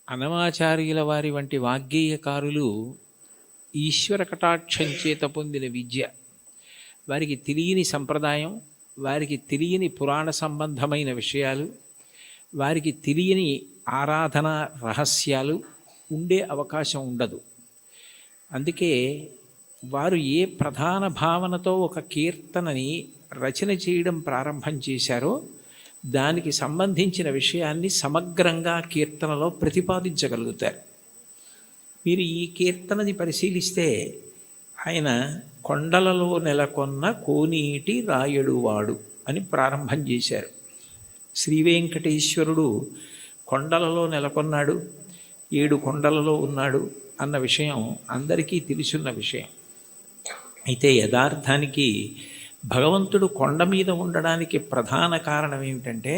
అనమాచార్యుల వారి వంటి వాగ్గేయకారులు ఈశ్వర కటాక్షం చేత పొందిన విద్య, వారికి తెలియని సంప్రదాయం, వారికి తెలియని పురాణ సంబంధమైన విషయాలు, వారికి తెలియని ఆరాధన రహస్యాలు ఉండే అవకాశం ఉండదు. అందుకే వారు ఏ ప్రధాన భావనతో ఒక కీర్తనని రచన చేయడం ప్రారంభం చేశారో దానికి సంబంధించిన విషయాన్ని సమగ్రంగా కీర్తనలో ప్రతిపాదించగలుగుతారు. మీరు ఈ కీర్తనని పరిశీలిస్తే ఆయన కొండలలో నెలకొన్న కోనీటి రాయడువాడు అని ప్రారంభం చేశారు. శ్రీ వెంకటేశ్వరుడు కొండలలో నెలకొన్నాడు, 7 కొండలలో ఉన్నాడు అన్న విషయం అందరికీ తెలుసున్న విషయం. అయితే యథార్థానికి భగవంతుడు కొండ మీద ఉండడానికి ప్రధాన కారణం ఏమిటంటే,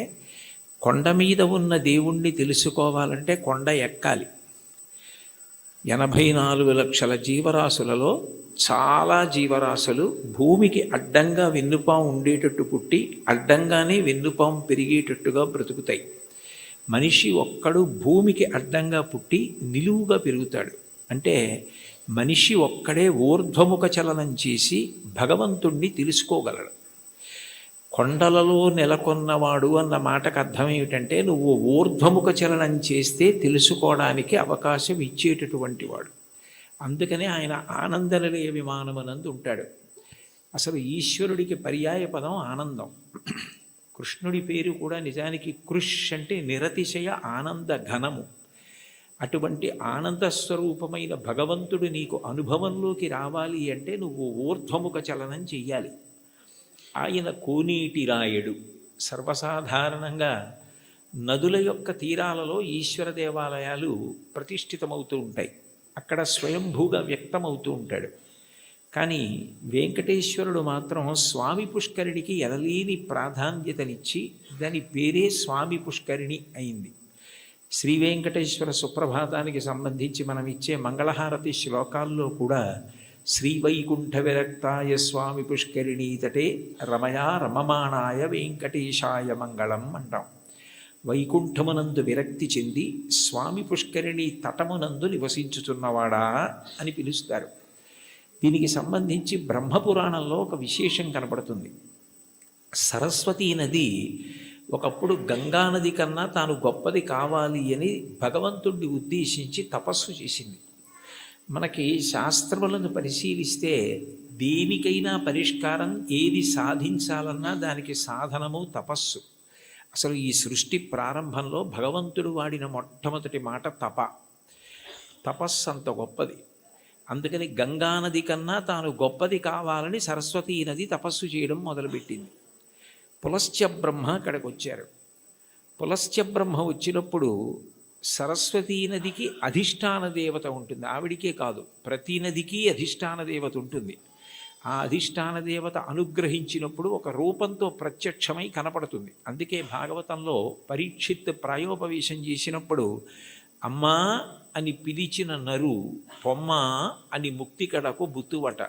కొండ మీద ఉన్న దేవుణ్ణి తెలుసుకోవాలంటే కొండ ఎక్కాలి. 84 లక్షల జీవరాశులలో చాలా జీవరాశులు భూమికి అడ్డంగా వెన్నుపాము ఉండేటట్టు పుట్టి అడ్డంగానే వెన్నుపాము పెరిగేటట్టుగా బ్రతుకుతాయి. మనిషి ఒక్కడు భూమికి అడ్డంగా పుట్టి నిలువుగా పెరుగుతాడు. అంటే మనిషి ఒక్కడే ఊర్ధ్వముఖ చలనం చేసి భగవంతుణ్ణి తెలుసుకోగలడు. కొండలలో నెలకొన్నవాడు అన్న మాటకు అర్థం ఏమిటంటే, నువ్వు ఊర్ధ్వముఖ చలనం చేస్తే తెలుసుకోవడానికి అవకాశం ఇచ్చేటటువంటి వాడు. అందుకనే ఆయన ఆనందనిలయ విమానమునందు ఉంటాడు. అసలు ఈశ్వరుడికి పర్యాయ పదం ఆనందం. కృష్ణుడి పేరు కూడా నిజానికి కృష్ అంటే నిరతిశయ ఆనంద ఘనము. అటువంటి ఆనంద స్వరూపమైన భగవంతుడు నీకు అనుభవంలోకి రావాలి అంటే నువ్వు ఊర్ధ్వముఖ చలనం చెయ్యాలి. ఆయన కోనీటి రాయడు. సర్వసాధారణంగా నదుల యొక్క తీరాలలో ఈశ్వర దేవాలయాలు ప్రతిష్ఠితమవుతూ ఉంటాయి. అక్కడ స్వయంభూగా వ్యక్తమవుతూ ఉంటాడు. కానీ వెంకటేశ్వరుడు మాత్రం స్వామి పుష్కరిణికి ఎనలేని ప్రాధాన్యతనిచ్చి దాని పేరే స్వామి పుష్కరిణి అయింది. శ్రీ వెంకటేశ్వర సుప్రభాతానికి సంబంధించి మనం ఇచ్చే మంగళహారతి శ్లోకాల్లో కూడా శ్రీవైకుంఠ విరక్తాయ స్వామి పుష్కరిణీ తటే రమయా రమమాణాయ వెంకటేశాయ మంగళం అంటాం. వైకుంఠమునందు విరక్తి చెంది స్వామి పుష్కరిణి తటమునందు నివసించుచున్నవాడా అని పిలుస్తారు. దీనికి సంబంధించి బ్రహ్మపురాణంలో ఒక విశేషం కనపడుతుంది. సరస్వతీ నది ఒకప్పుడు గంగానది కన్నా తాను గొప్పది కావాలి అని భగవంతుడిని ఉద్దేశించి తపస్సు చేసింది. మనకి శాస్త్రములను పరిశీలిస్తే దేనికైనా పరిష్కారం, ఏది సాధించాలన్నా దానికి సాధనము తపస్సు. అసలు ఈ సృష్టి ప్రారంభంలో భగవంతుడు వాడిన మొట్టమొదటి మాట తపస్సు అంత గొప్పది. అందుకని గంగానది కన్నా తాను గొప్పది కావాలని సరస్వతీ నది తపస్సు చేయడం మొదలుపెట్టింది. పులశ్చ బ్రహ్మ అక్కడికి వచ్చారు. పులశ్చ బ్రహ్మ వచ్చినప్పుడు సరస్వతీ నదికి అధిష్టాన దేవత ఉంటుంది. ఆవిడికే కాదు, ప్రతి నదికి అధిష్టాన దేవత ఉంటుంది. ఆ అధిష్టాన దేవత అనుగ్రహించినప్పుడు ఒక రూపంతో ప్రత్యక్షమై కనపడుతుంది. అందుకే భాగవతంలో పరీక్షిత్ ప్రాయోపవేశం చేసినప్పుడు అమ్మా అని పిలిచిన నరు పొమ్మ అని ముక్తికడకు బుత్తువట,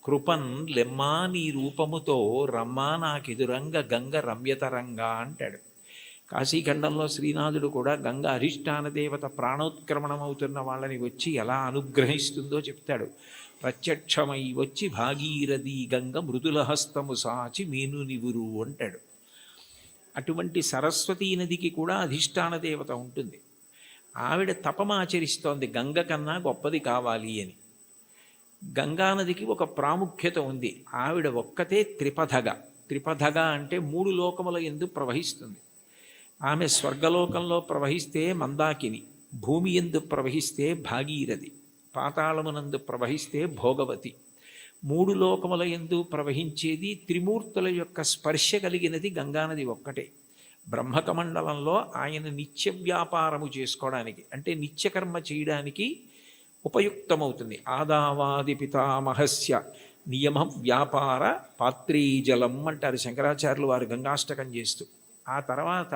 కృపన్ లెమ్మా నీ రూపముతో రమ్మా నాకెదురంగ గంగ రమ్యతరంగా అంటాడు. కాశీఖండంలో శ్రీనాథుడు కూడా గంగ అధిష్టాన దేవత ప్రాణోత్క్రమణమవుతున్న వాళ్ళని వచ్చి ఎలా అనుగ్రహిస్తుందో చెప్తాడు. ప్రత్యక్షమై వచ్చి భాగీరథి గంగ మృదులహస్తము సాచి మేను నివురు అంటాడు. అటువంటి సరస్వతీ నదికి కూడా అధిష్టాన దేవత ఉంటుంది. ఆవిడ తపమాచరిస్తోంది గంగ కన్నా గొప్పది కావాలి అని. గంగానదికి ఒక ప్రాముఖ్యత ఉంది. ఆవిడ ఒక్కతే త్రిపథగా అంటే 3 లోకముల యందు ప్రవహిస్తుంది. ఆమె స్వర్గలోకంలో ప్రవహిస్తే మందాకిని, భూమి యందు ప్రవహిస్తే భాగీరథి, పాతాళమునందు ప్రవహిస్తే భోగవతి. 3 లోకముల యందు ప్రవహించేది త్రిమూర్తుల యొక్క స్పర్శ కలిగినది గంగానది ఒక్కటే. బ్రహ్మకమండలంలో ఆయన నిత్య వ్యాపారము చేసుకోవడానికి అంటే నిత్యకర్మ చేయడానికి ఉపయుక్తమవుతుంది. ఆదావాది పితామహస్య నియమ వ్యాపార పాత్రీజలం అంటారు శంకరాచార్యులు వారు గంగాష్టకం చేస్తూ. ఆ తర్వాత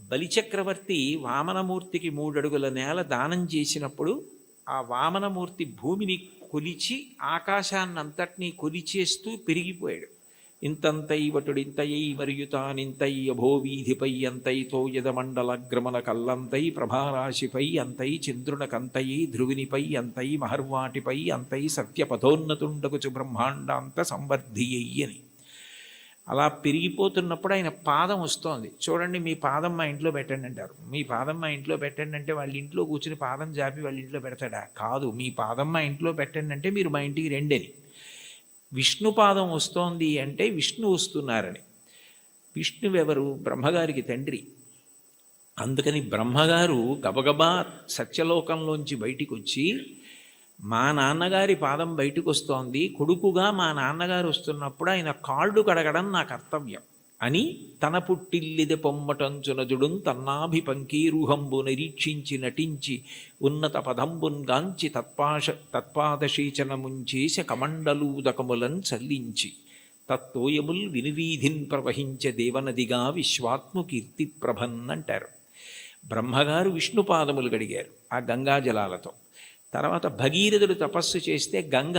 బలిచక్రవర్తి వామనమూర్తికి 3 అడుగుల నేల దానం చేసినప్పుడు ఆ వామనమూర్తి భూమిని కొలిచి ఆకాశాన్నంతటినీ కొలిచేస్తూ పెరిగిపోయాడు. ఇంతంతైవటుడింతయై మరియుతానింతై అభోవీధిపై అంతైతో యదమండలగ్రమణ కల్లంతై ప్రభారాశిపై అంతై చంద్రునకంతయై ధ్రువినిపై అంతై మహర్వాటిపై అంతై సత్యపథోన్నతుండకుచు బ్రహ్మాండాంత సంవర్ధియ్యని. అలా పెరిగిపోతున్నప్పుడు ఆయన పాదం వస్తోంది. చూడండి, మీ పాదం మా ఇంట్లో పెట్టండి అంటారు. మీ పాదం మా ఇంట్లో పెట్టండి అంటే వాళ్ళ ఇంట్లో కూర్చుని పాదం జాపి వాళ్ళ ఇంట్లో పెడతాడా? కాదు. మీ పాదం మా ఇంట్లో పెట్టండి అంటే మీరు మా ఇంటికి రండి అని. విష్ణు పాదం వస్తోంది అంటే విష్ణు వస్తున్నారని. విష్ణువెవరు? బ్రహ్మగారికి తండ్రి. అందుకని బ్రహ్మగారు గబగబా సత్యలోకంలోంచి బయటికి వచ్చి, మా నాన్నగారి పాదం బయటకు వస్తోంది, కొడుకుగా మా నాన్నగారు వస్తున్నప్పుడు ఆయన కాళ్ళు కడగడం నా కర్తవ్యం అని తన పుట్టిల్లిది పొమ్మటంచునజుడున్ తన్నాభిపంకీరుహంబు నిరీక్షించి నటించి ఉన్నత పదంబున్గాంచి తత్పాదశీచనముంచేస కమండలూదకములన్ చల్లించి తత్తోయముల్ వినువీధిన్ ప్రవహించే దేవనదిగా విశ్వాత్ము కీర్తి ప్రభన్ అంటారు. బ్రహ్మగారు విష్ణుపాదములు గడిగారు ఆ గంగాజలాలతో. తర్వాత భగీరథుడు తపస్సు చేస్తే గంగ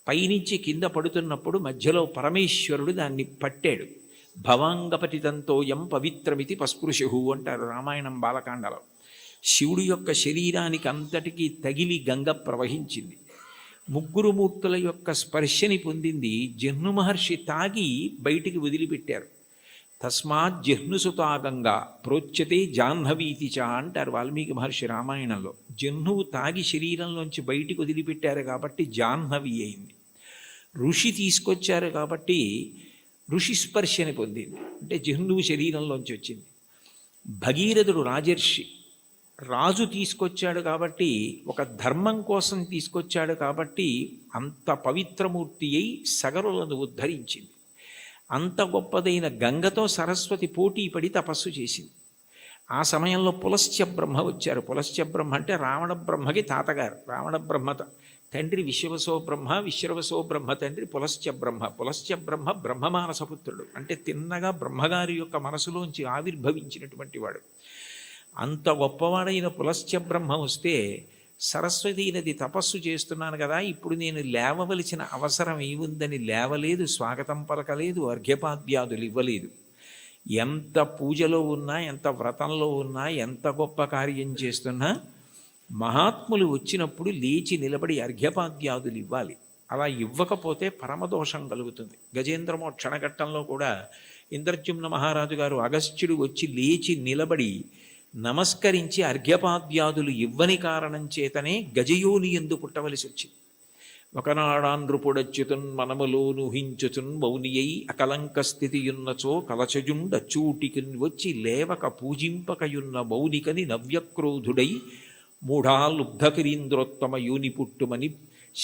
పైనుంచి కింద పడుతున్నప్పుడు మధ్యలో పరమేశ్వరుడు దాన్ని పట్టాడు. భవాంగపతితంతోయం పవిత్రమితి పస్పృశు అంటారు రామాయణం బాలకాండలో. శివుడి యొక్క శరీరానికి అంతటికీ తగిలి గంగ ప్రవహించింది. ముగ్గురు మూర్తుల యొక్క స్పర్శని పొందింది. జహ్ను మహర్షి తాగి బయటికి వదిలిపెట్టారు. తస్మాత్ జహ్నుసుతా గంగా ప్రోచ్యతే జాహ్నవీతి చ అంటారు వాల్మీకి మహర్షి రామాయణంలో. జహ్నువు తాగి శరీరంలోంచి బయటికి వదిలిపెట్టారు కాబట్టి జాహ్నవి అయింది. ఋషి తీసుకొచ్చారు కాబట్టి ఋషి స్పర్శని పొందింది, అంటే జహ్నువు శరీరంలోంచి వచ్చింది. భగీరథుడు రాజర్షి, రాజు తీసుకొచ్చాడు కాబట్టి, ఒక ధర్మం కోసం తీసుకొచ్చాడు కాబట్టి అంత పవిత్రమూర్తి అయి సగరులను ఉద్ధరించింది. అంత గొప్పదైన గంగతో సరస్వతి పోటీ పడి తపస్సు చేసింది. ఆ సమయంలో పులస్త్య బ్రహ్మ వచ్చారు. పులస్త్య బ్రహ్మ అంటే రావణ బ్రహ్మకి తాతగారు. రావణ బ్రహ్మ తండ్రి విశ్వవసో బ్రహ్మ, విశ్వవసో బ్రహ్మ తండ్రి పులస్త్య బ్రహ్మ. పులస్త్య బ్రహ్మ బ్రహ్మమానసపుత్రుడు, అంటే తిన్నగా బ్రహ్మగారి యొక్క మనసులోంచి ఆవిర్భవించినటువంటి వాడు. అంత గొప్పవాడైన పులస్త్య బ్రహ్మ వస్తే, సరస్వతీ నది తపస్సు చేస్తున్నాను కదా, ఇప్పుడు నేను లేవవలసిన అవసరం ఏముందని లేవలేదు, స్వాగతం పలకలేదు, అర్ఘ్యపాద్యాదులు ఇవ్వలేదు. ఎంత పూజలో ఉన్నా, ఎంత వ్రతంలో ఉన్నా, ఎంత గొప్ప కార్యం చేస్తున్నా మహాత్ములు వచ్చినప్పుడు లేచి నిలబడి అర్ఘ్యపాద్యాదులు ఇవ్వాలి. అలా ఇవ్వకపోతే పరమదోషం కలుగుతుంది. గజేంద్రమోక్షణ ఘట్టంలో కూడా ఇంద్రజుమ్న మహారాజు గారు అగస్త్యుడు వచ్చి లేచి నిలబడి నమస్కరించి అర్ఘ్యపాద్యాదులు ఇవ్వని కారణం చేతనే గజయోని ఎందు పుట్టవలసి వచ్చింది. ఒకనాడాంధ్రుపుడచ్యుతున్ మనములోనుహించుచున్ మౌనియై అకలంక స్థితియున్నచో కలచజుండచూటికిన్ వచ్చి లేవక పూజింపకయున్న మౌనికని నవ్యక్రోధుడై మూఢాలుబ్ధకిరీంద్రోత్తమ యోని పుట్టుమని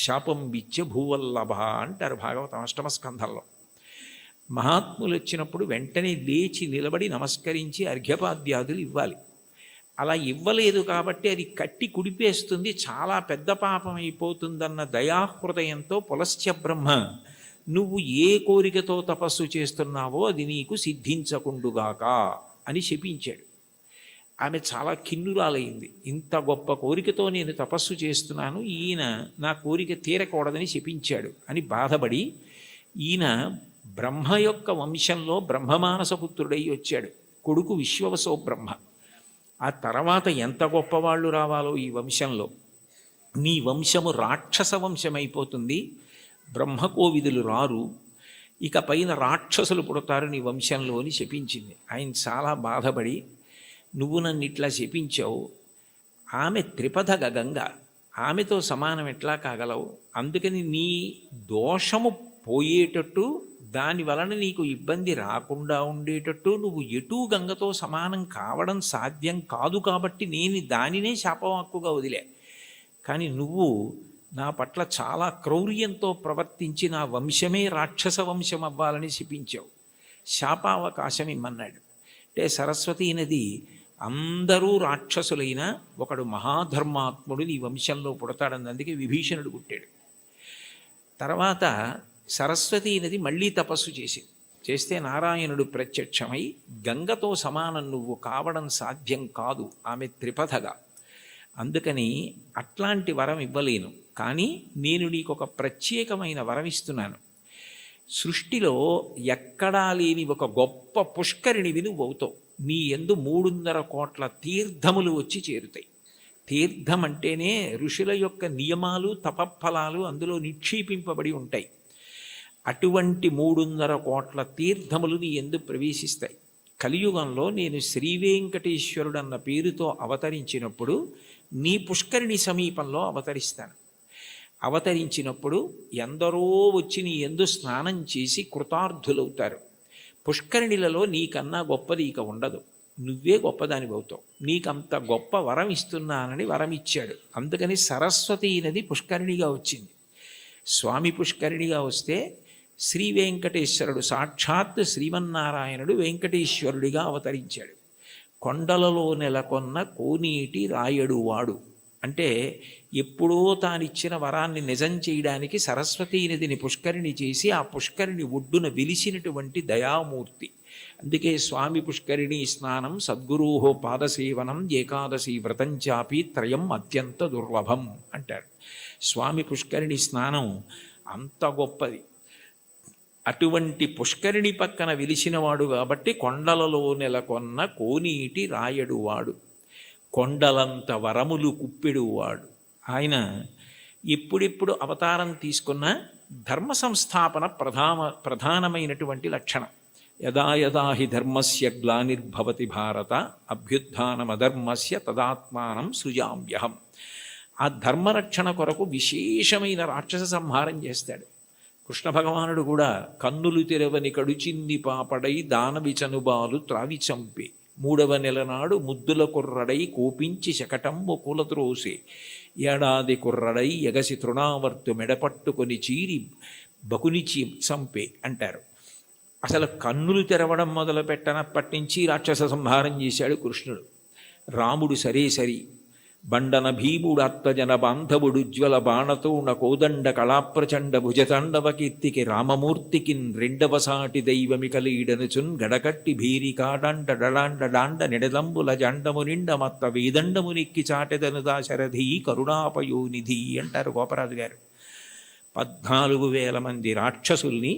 శాపం విచ్చ భూవల్లభ అంటారు భాగవతం అష్టమస్కంధంలో. మహాత్ములు వచ్చినప్పుడు వెంటనే లేచి నిలబడి నమస్కరించి అర్ఘ్యపాద్యాదులు ఇవ్వాలి. అలా ఇవ్వలేదు కాబట్టి అది కట్టి కుడిపేస్తుంది, చాలా పెద్ద పాపం అయిపోతుందన్న దయాహృదయంతో పులస్త్య బ్రహ్మ, నువ్వు ఏ కోరికతో తపస్సు చేస్తున్నావో అది నీకు సిద్ధించకుండుగాక అని శపించాడు. ఆమె చాలా కిన్నురాలైంది. ఇంత గొప్ప కోరికతో నేను తపస్సు చేస్తున్నాను, ఈయన నా కోరిక తీరకూడదని శపించాడు అని బాధపడి, ఈయన బ్రహ్మ యొక్క వంశంలో బ్రహ్మమానసపుత్రుడై వచ్చాడు. కొడుకు విశ్వవసో బ్రహ్మ. ఆ తర్వాత ఎంత గొప్పవాళ్ళు రావాలో ఈ వంశంలో. నీ వంశము రాక్షస వంశమైపోతుంది, బ్రహ్మకోవిదులు రారు, ఇక పైన రాక్షసులు పుడతారు నీ వంశంలో అని శపించింది. ఆయన చాలా బాధపడి, నువ్వు నన్ను ఇట్లా శపించావు, ఆమె త్రిపథ గంగ, ఆమెతో సమానం ఎట్లా కాగలవు? అందుకని నీ దోషము పోయేటట్టు, దాని వలన నీకు ఇబ్బంది రాకుండా ఉండేటట్టు నువ్వు ఎటూ గంగతో సమానం కావడం సాధ్యం కాదు కాబట్టి నేను దానినే శాపవాక్కుగా వదిలే. కానీ నువ్వు నా పట్ల చాలా క్రౌర్యంతో ప్రవర్తించి నా వంశమే రాక్షస వంశం అవ్వాలని శపించావు, శాపావకాశం ఇమ్మన్నాడు. అంటే సరస్వతీ నది అందరూ రాక్షసులైన ఒకడు మహాధర్మాత్ముడు నీ వంశంలో పుడతాడని అందుకే విభీషణుడు పుట్టాడు. తర్వాత సరస్వతీ నది మళ్ళీ తపస్సు చేస్తే నారాయణుడు ప్రత్యక్షమై, గంగతో సమానం నువ్వు కావడం సాధ్యం కాదు, ఆమె త్రిపథగా, అందుకని అట్లాంటి వరం ఇవ్వలేను, కానీ నేను నీకు ఒక ప్రత్యేకమైన వరం ఇస్తున్నాను. సృష్టిలో ఎక్కడా లేని ఒక గొప్ప పుష్కరిణివి నువ్వు అవుతావు. నీ యందు 3.5 కోట్ల తీర్థములు వచ్చి చేరుతాయి. తీర్థం అంటేనే ఋషుల యొక్క నియమాలు తపఫలాలు అందులో నిక్షేపింపబడి ఉంటాయి. అటువంటి 3.5 కోట్ల తీర్థములు నీ యందు ప్రవేశిస్తాయి. కలియుగంలో నేను శ్రీవేంకటేశ్వరుడు అన్న పేరుతో అవతరించినప్పుడు నీ పుష్కరిణి సమీపంలో అవతరిస్తాను. అవతరించినప్పుడు ఎందరో వచ్చి నీ యందు స్నానం చేసి కృతార్థులవుతారు. పుష్కరిణిలలో నీకన్నా గొప్పది ఇక ఉండదు. నువ్వే గొప్పదానివి అవుతావు. నీకంత గొప్ప వరం ఇస్తున్నానని వరం ఇచ్చాడు. అందుకని సరస్వతి నది పుష్కరిణిగా వచ్చింది. స్వామి పుష్కరిణిగా వస్తే శ్రీ వెంకటేశ్వరుడు సాక్షాత్ శ్రీమన్నారాయణుడు వెంకటేశ్వరుడిగా అవతరించాడు. కొండలలో నెలకొన్న కోనేటి రాయడు వాడు అంటే ఎప్పుడో తానిచ్చిన వరాన్ని నిజం చేయడానికి సరస్వతీ నదిని పుష్కరిణి చేసి ఆ పుష్కరిణి ఒడ్డున వెలిసినటువంటి దయామూర్తి. అందుకే స్వామి పుష్కరిణి స్నానం సద్గురోహో పాదసేవనం ఏకాదశి వ్రతం చాపి త్రయం అత్యంత దుర్లభం అంటారు. స్వామి పుష్కరిణి స్నానం అంత గొప్పది. అటువంటి పుష్కరిణి పక్కన వెలిసినవాడు కాబట్టి కొండలలో నెలకొన్న కోనీటి రాయడువాడు, కొండలంత వరములు కుప్పెడువాడు. ఆయన ఎప్పుడెప్పుడు అవతారం తీసుకున్న ధర్మ సంస్థాపన ప్రధానమైనటువంటి లక్షణం. యదా యదా హి ధర్మస్య గ్లానిర్భవతి భారత అభ్యుత్థానమధర్మస్య తదాత్మానం సృజామ్యహం. ఆ ధర్మరక్షణ కొరకు విశేషమైన రాక్షస సంహారం చేస్తాడు. కృష్ణ భగవానుడు కూడా కన్నులు తెరవని కడుచిన్ని పాపడై దానవి చనుబాలు త్రావి చంపే 3వ నెల నాడు ముద్దుల కుర్రడై కోపించి శకటంబు కులత్రోసే ఏడాది కుర్రడై ఎగసి తృణావర్తు మెడపట్టుకొని చీరి బకునిచి చంపే అంటారు. అసలు కన్నులు తెరవడం మొదలు పెట్టనప్పటి నుంచి రాక్షస సంహారం చేశాడు కృష్ణుడు. రాముడు సరే సరి బండన భీముడాత్మజన బాంధవుడు జ్వల బాణతోణ కోదండ కళాప్రచండ భుజతాండవ కీర్తికి రామమూర్తికిన్ 2వ సాటి దైవమికలీడనుచున్ గడకట్టి భీరికాడాండ డడాండ డాండ నిడదంబుల జండము నిండ మత్త వేదండము నిక్కి చాటెదను దాశరథి కరుణాపయోనిధి అంటారు గోపరాజు గారు. 14,000 మంది రాక్షసుల్ని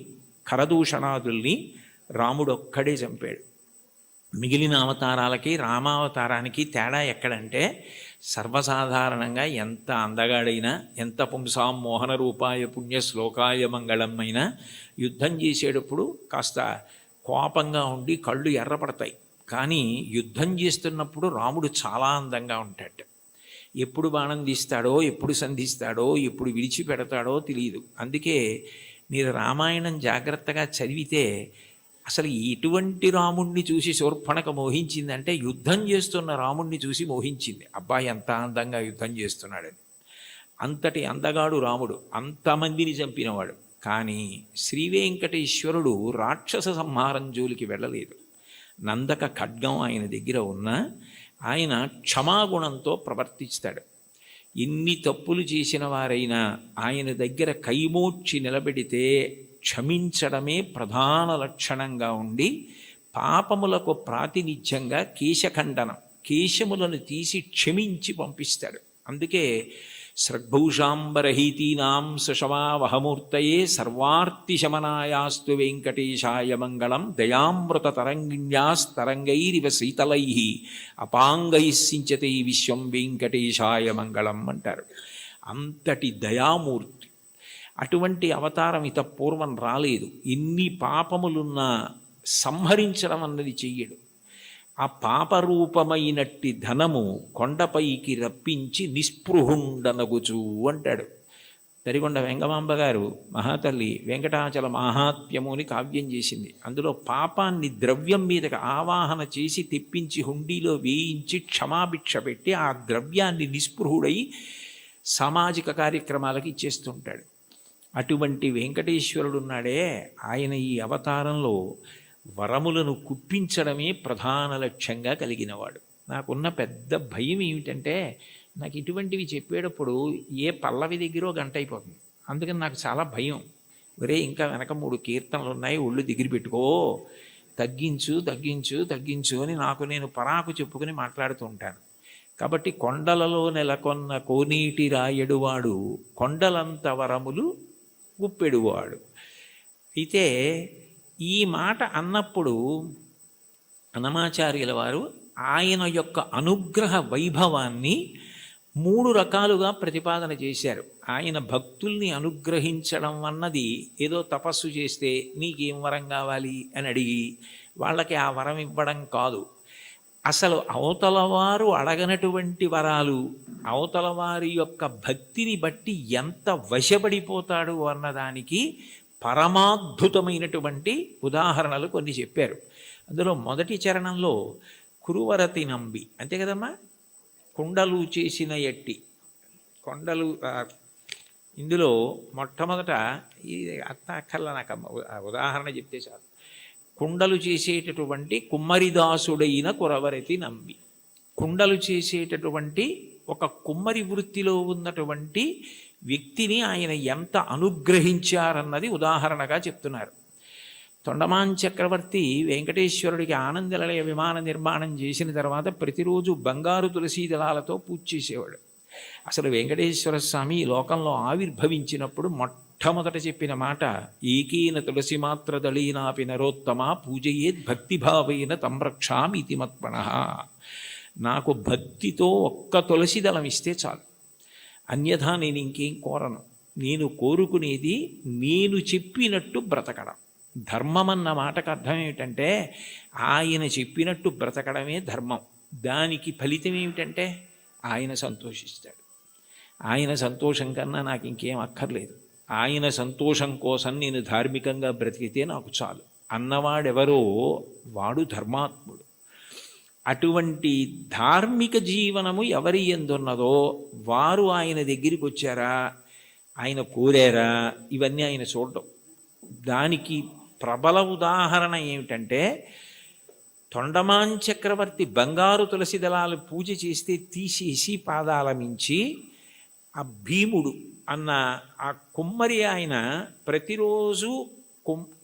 కరదూషణాదుల్ని రాముడొక్కడే చంపాడు. మిగిలిన అవతారాలకి రామావతారానికి తేడా ఎక్కడంటే సర్వసాధారణంగా ఎంత అందగాడైనా ఎంత పుంసాం మోహన రూపాయ పుణ్య శ్లోకాయ మంగళం అయినా యుద్ధం చేసేటప్పుడు కాస్త కోపంగా ఉండి కళ్ళు ఎర్రపడతాయి. కానీ యుద్ధం చేస్తున్నప్పుడు రాముడు చాలా అందంగా ఉంటాడు. ఎప్పుడు బాణం తీస్తాడో ఎప్పుడు సంధిస్తాడో ఎప్పుడు విడిచిపెడతాడో తెలియదు. అందుకే మీరు రామాయణం జాగ్రత్తగా చదివితే అసలు ఎటువంటి రాముణ్ణి చూసి శూర్పణఖ మోహించిందంటే యుద్ధం చేస్తున్న రాముణ్ణి చూసి మోహించింది. అబ్బాయి ఎంత అందంగా యుద్ధం చేస్తున్నాడని. అంతటి అందగాడు రాముడు, అంతమందిని చంపినవాడు. కానీ శ్రీ వెంకటేశ్వరుడు రాక్షస సంహారం జోలికి వెళ్ళలేదు. నందక ఖడ్గం ఆయన దగ్గర ఉన్నా ఆయన క్షమాగుణంతో ప్రవర్తిస్తాడు. ఎన్ని తప్పులు చేసిన వారైనా ఆయన దగ్గర కైమోడ్చి నిలబెడితే క్షమించడమే ప్రధాన లక్షణంగా ఉండి పాపములకు ప్రాతినిధ్యంగా కేశఖండనం, కేశములను తీసి క్షమించి పంపిస్తాడు. అందుకే సృగ్భూషాంబరహీతీనాం సుషమావహమూర్తయే సర్వార్తిశమనాయాస్తు వెంకటేశాయ మంగళం దయామృత తరంగిణ్యాస్తరంగైరివ శీతలై అపాంగై సించతే విశ్వం వెంకటేశాయ మంగళం అంటారు. అంతటి దయామూర్తి. అటువంటి అవతారం ఇత పూర్వం రాలేదు. ఎన్ని పాపములున్నా సంహరించడం అన్నది చెయ్యడు. ఆ పాపరూపమైనట్టి ధనము కొండపైకి రప్పించి నిస్పృహుండనగుచు అంటాడు. తరిగొండ వెంగమాంబ గారు మహాతల్లి వెంకటాచల మహాత్మ్యము అని కావ్యం చేసింది. అందులో పాపాన్ని ద్రవ్యం మీదకి ఆవాహన చేసి తెప్పించి హుండీలో వేయించి క్షమాభిక్ష పెట్టి ఆ ద్రవ్యాన్ని నిస్పృహుడై సామాజిక కార్యక్రమాలకు ఇచ్చేస్తుంటాడు. అటువంటి వెంకటేశ్వరుడున్నాడే, ఆయన ఈ అవతారంలో వరములను కుప్పించడమే ప్రధాన లక్ష్యంగా కలిగినవాడు. నాకున్న పెద్ద భయం ఏమిటంటే నాకు ఇటువంటివి చెప్పేటప్పుడు ఏ పల్లవి దగ్గరో గంట అయిపోతుంది. అందుకని నాకు చాలా భయం. ఒరే ఇంకా వెనక 3 కీర్తనలు ఉన్నాయి, ఒళ్ళు దగ్గర పెట్టుకో, తగ్గించు తగ్గించు తగ్గించు అని నాకు నేను పరాకు చెప్పుకుని మాట్లాడుతూ ఉంటాను. కాబట్టి కొండలలో నెలకొన్న కోనీటి రాయడువాడు కొండలంత వరములు గుప్పెడువాడు. అయితే ఈ మాట అన్నప్పుడు అన్నమాచార్యుల వారు ఆయన యొక్క అనుగ్రహ వైభవాన్ని 3 రకాలుగా ప్రతిపాదన చేశారు. ఆయన భక్తుల్ని అనుగ్రహించడం అన్నది ఏదో తపస్సు చేస్తే నీకేం వరం కావాలి అని అడిగి వాళ్ళకి ఆ వరం ఇవ్వడం కాదు. అసలు అవతలవారు అడగనటువంటి వరాలు, అవతలవారి యొక్క భక్తిని బట్టి ఎంత వశపడిపోతాడు అన్నదానికి పరమాద్భుతమైనటువంటి ఉదాహరణలు కొన్ని చెప్పారు. అందులో మొదటి చరణంలో కురువరతి నంబి, అంతే కదమ్మా, కుండలు చేసిన ఎట్టి కొండలు. ఇందులో మొట్టమొదట ఈ అక్కర్ల నాకు ఉదాహరణ చెప్తే చాలు. కుండలు చేసేటటువంటి కుమ్మరిదాసుడైన కురవరతి నంబి, కుండలు చేసేటటువంటి ఒక కుమ్మరి వృత్తిలో ఉన్నటువంటి వ్యక్తిని ఆయన ఎంత అనుగ్రహించారన్నది ఉదాహరణగా చెప్తున్నారు. తొండమాన్ చక్రవర్తి వెంకటేశ్వరుడికి ఆనందనిలయ విమాన నిర్మాణం చేసిన తర్వాత ప్రతిరోజు బంగారు తులసీ దళాలతో పూజ చేసేవాడు. అసలు వెంకటేశ్వర స్వామి ఈ లోకంలో ఆవిర్భవించినప్పుడు మొట్టమొదట చెప్పిన మాట, ఏకీన తులసి మాత్ర దళీనాపి నరోత్తమ పూజయేద్ భక్తిభావైన తంరక్షామితి మత్పణః. నాకు భక్తితో ఒక్క తులసి దళం ఇస్తే చాలు, అన్యథా నేను ఇంకేం కోరను. నేను కోరుకునేది నేను చెప్పినట్టు బ్రతకడం. ధర్మం అన్న మాటకు అర్థం ఏమిటంటే ఆయన చెప్పినట్టు బ్రతకడమే ధర్మం. దానికి ఫలితం ఏమిటంటే ఆయన సంతోషిస్తాడు. ఆయన సంతోషం కన్నా నాకు ఇంకేం అక్కర్లేదు. ఆయన సంతోషం కోసం నేను ధార్మికంగా బ్రతికితే నాకు చాలు అన్నవాడెవరో వాడు ధర్మాత్ముడు. అటువంటి ధార్మిక జీవనము ఎవరి ఎందున్నదో వారు ఆయన దగ్గరికి వచ్చారా, ఆయన కోరారా, ఇవన్నీ ఆయన చూడడం. దానికి ప్రబల ఉదాహరణ ఏమిటంటే తొండమాన్ చక్రవర్తి బంగారు తులసి దళాలు పూజ చేస్తే తీసేసి పాదాల మించి ఆ భీముడు అన్న ఆ కుమ్మరి ఆయన ప్రతిరోజు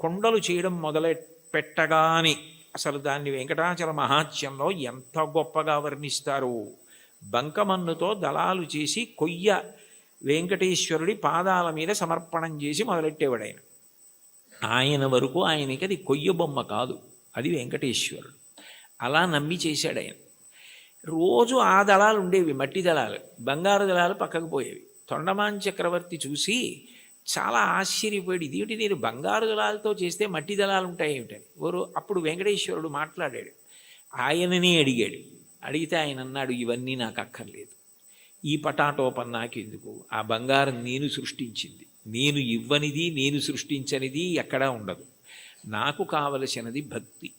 కొండలు చేయడం మొదలు పెట్టగానే అసలు దాన్ని వెంకటాచల మహాత్యంలో ఎంత గొప్పగా వర్ణిస్తారు. బంకమన్నుతో దళాలు చేసి కొయ్య వెంకటేశ్వరుడి పాదాల మీద సమర్పణం చేసి మొదలెట్టేవాడు ఆయన. ఆయన వరకు ఆయనకి అది కొయ్య బొమ్మ కాదు, అది వెంకటేశ్వరుడు. అలా నమ్మి చేశాడు ఆయన. రోజు ఆ దళాలు ఉండేవి, మట్టి దళాలు. బంగారు దళాలు పక్కకు పోయేవి. తొండమాన్ చక్రవర్తి చూసి చాలా ఆశ్చర్యపోయాడు, ఇదేమిటి నేను బంగారు దళాలతో చేస్తే మట్టి దళాలు ఉంటాయి ఏమిటని. అప్పుడు వెంకటేశ్వరుడు మాట్లాడాడు, ఆయననే అడిగాడు. అడిగితే ఆయన అన్నాడు, ఇవన్నీ నాకు అక్కర్లేదు, ఈ పటాటోపం నాకెందుకు, ఆ బంగారం నేను సృష్టించింది, నేను ఇవ్వనిది నేను సృష్టించనిది ఎక్కడా ఉండదు. నాకు కావలసినది భక్తి,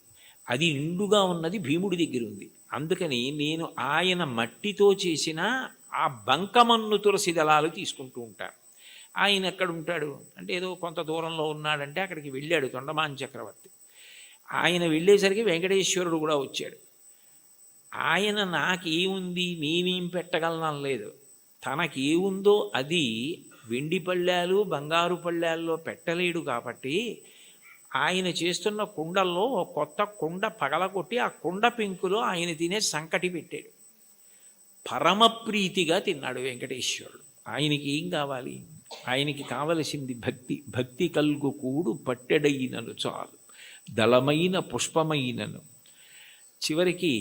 అది నిండుగా ఉన్నది భీముడి దగ్గర ఉంది. అందుకని నేను ఆయన మట్టితో చేసిన ఆ బంకమన్ను తులసి దళాలు తీసుకుంటూ ఉంటాను. ఆయన ఎక్కడ ఉంటాడు అంటే ఏదో కొంత దూరంలో ఉన్నాడంటే అక్కడికి వెళ్ళాడు తొండమాన్ చక్రవర్తి. ఆయన వెళ్ళేసరికి వెంకటేశ్వరుడు కూడా వచ్చాడు. ఆయన నాకేముంది నేనేం పెట్టగలను లేదు, తనకేముందో అది వెండి పళ్ళాలు బంగారు పళ్ళాల్లో పెట్టలేడు. కాబట్టి ఆయన చేస్తున్న కుండల్లో కొత్త కుండ పగలగొట్టి ఆ కుండ పెంకులో ఆయన తినే సంకటి పెట్టాడు. పరమప్రీతిగా తిన్నాడు వెంకటేశ్వరుడు. ఆయనకి ఏం కావాలి? ఆయనకి కావలసింది భక్తి. భక్తి కల్గు కూడు పట్టెడైనను చాలు, దళమైన పుష్పమైనను. చివరికి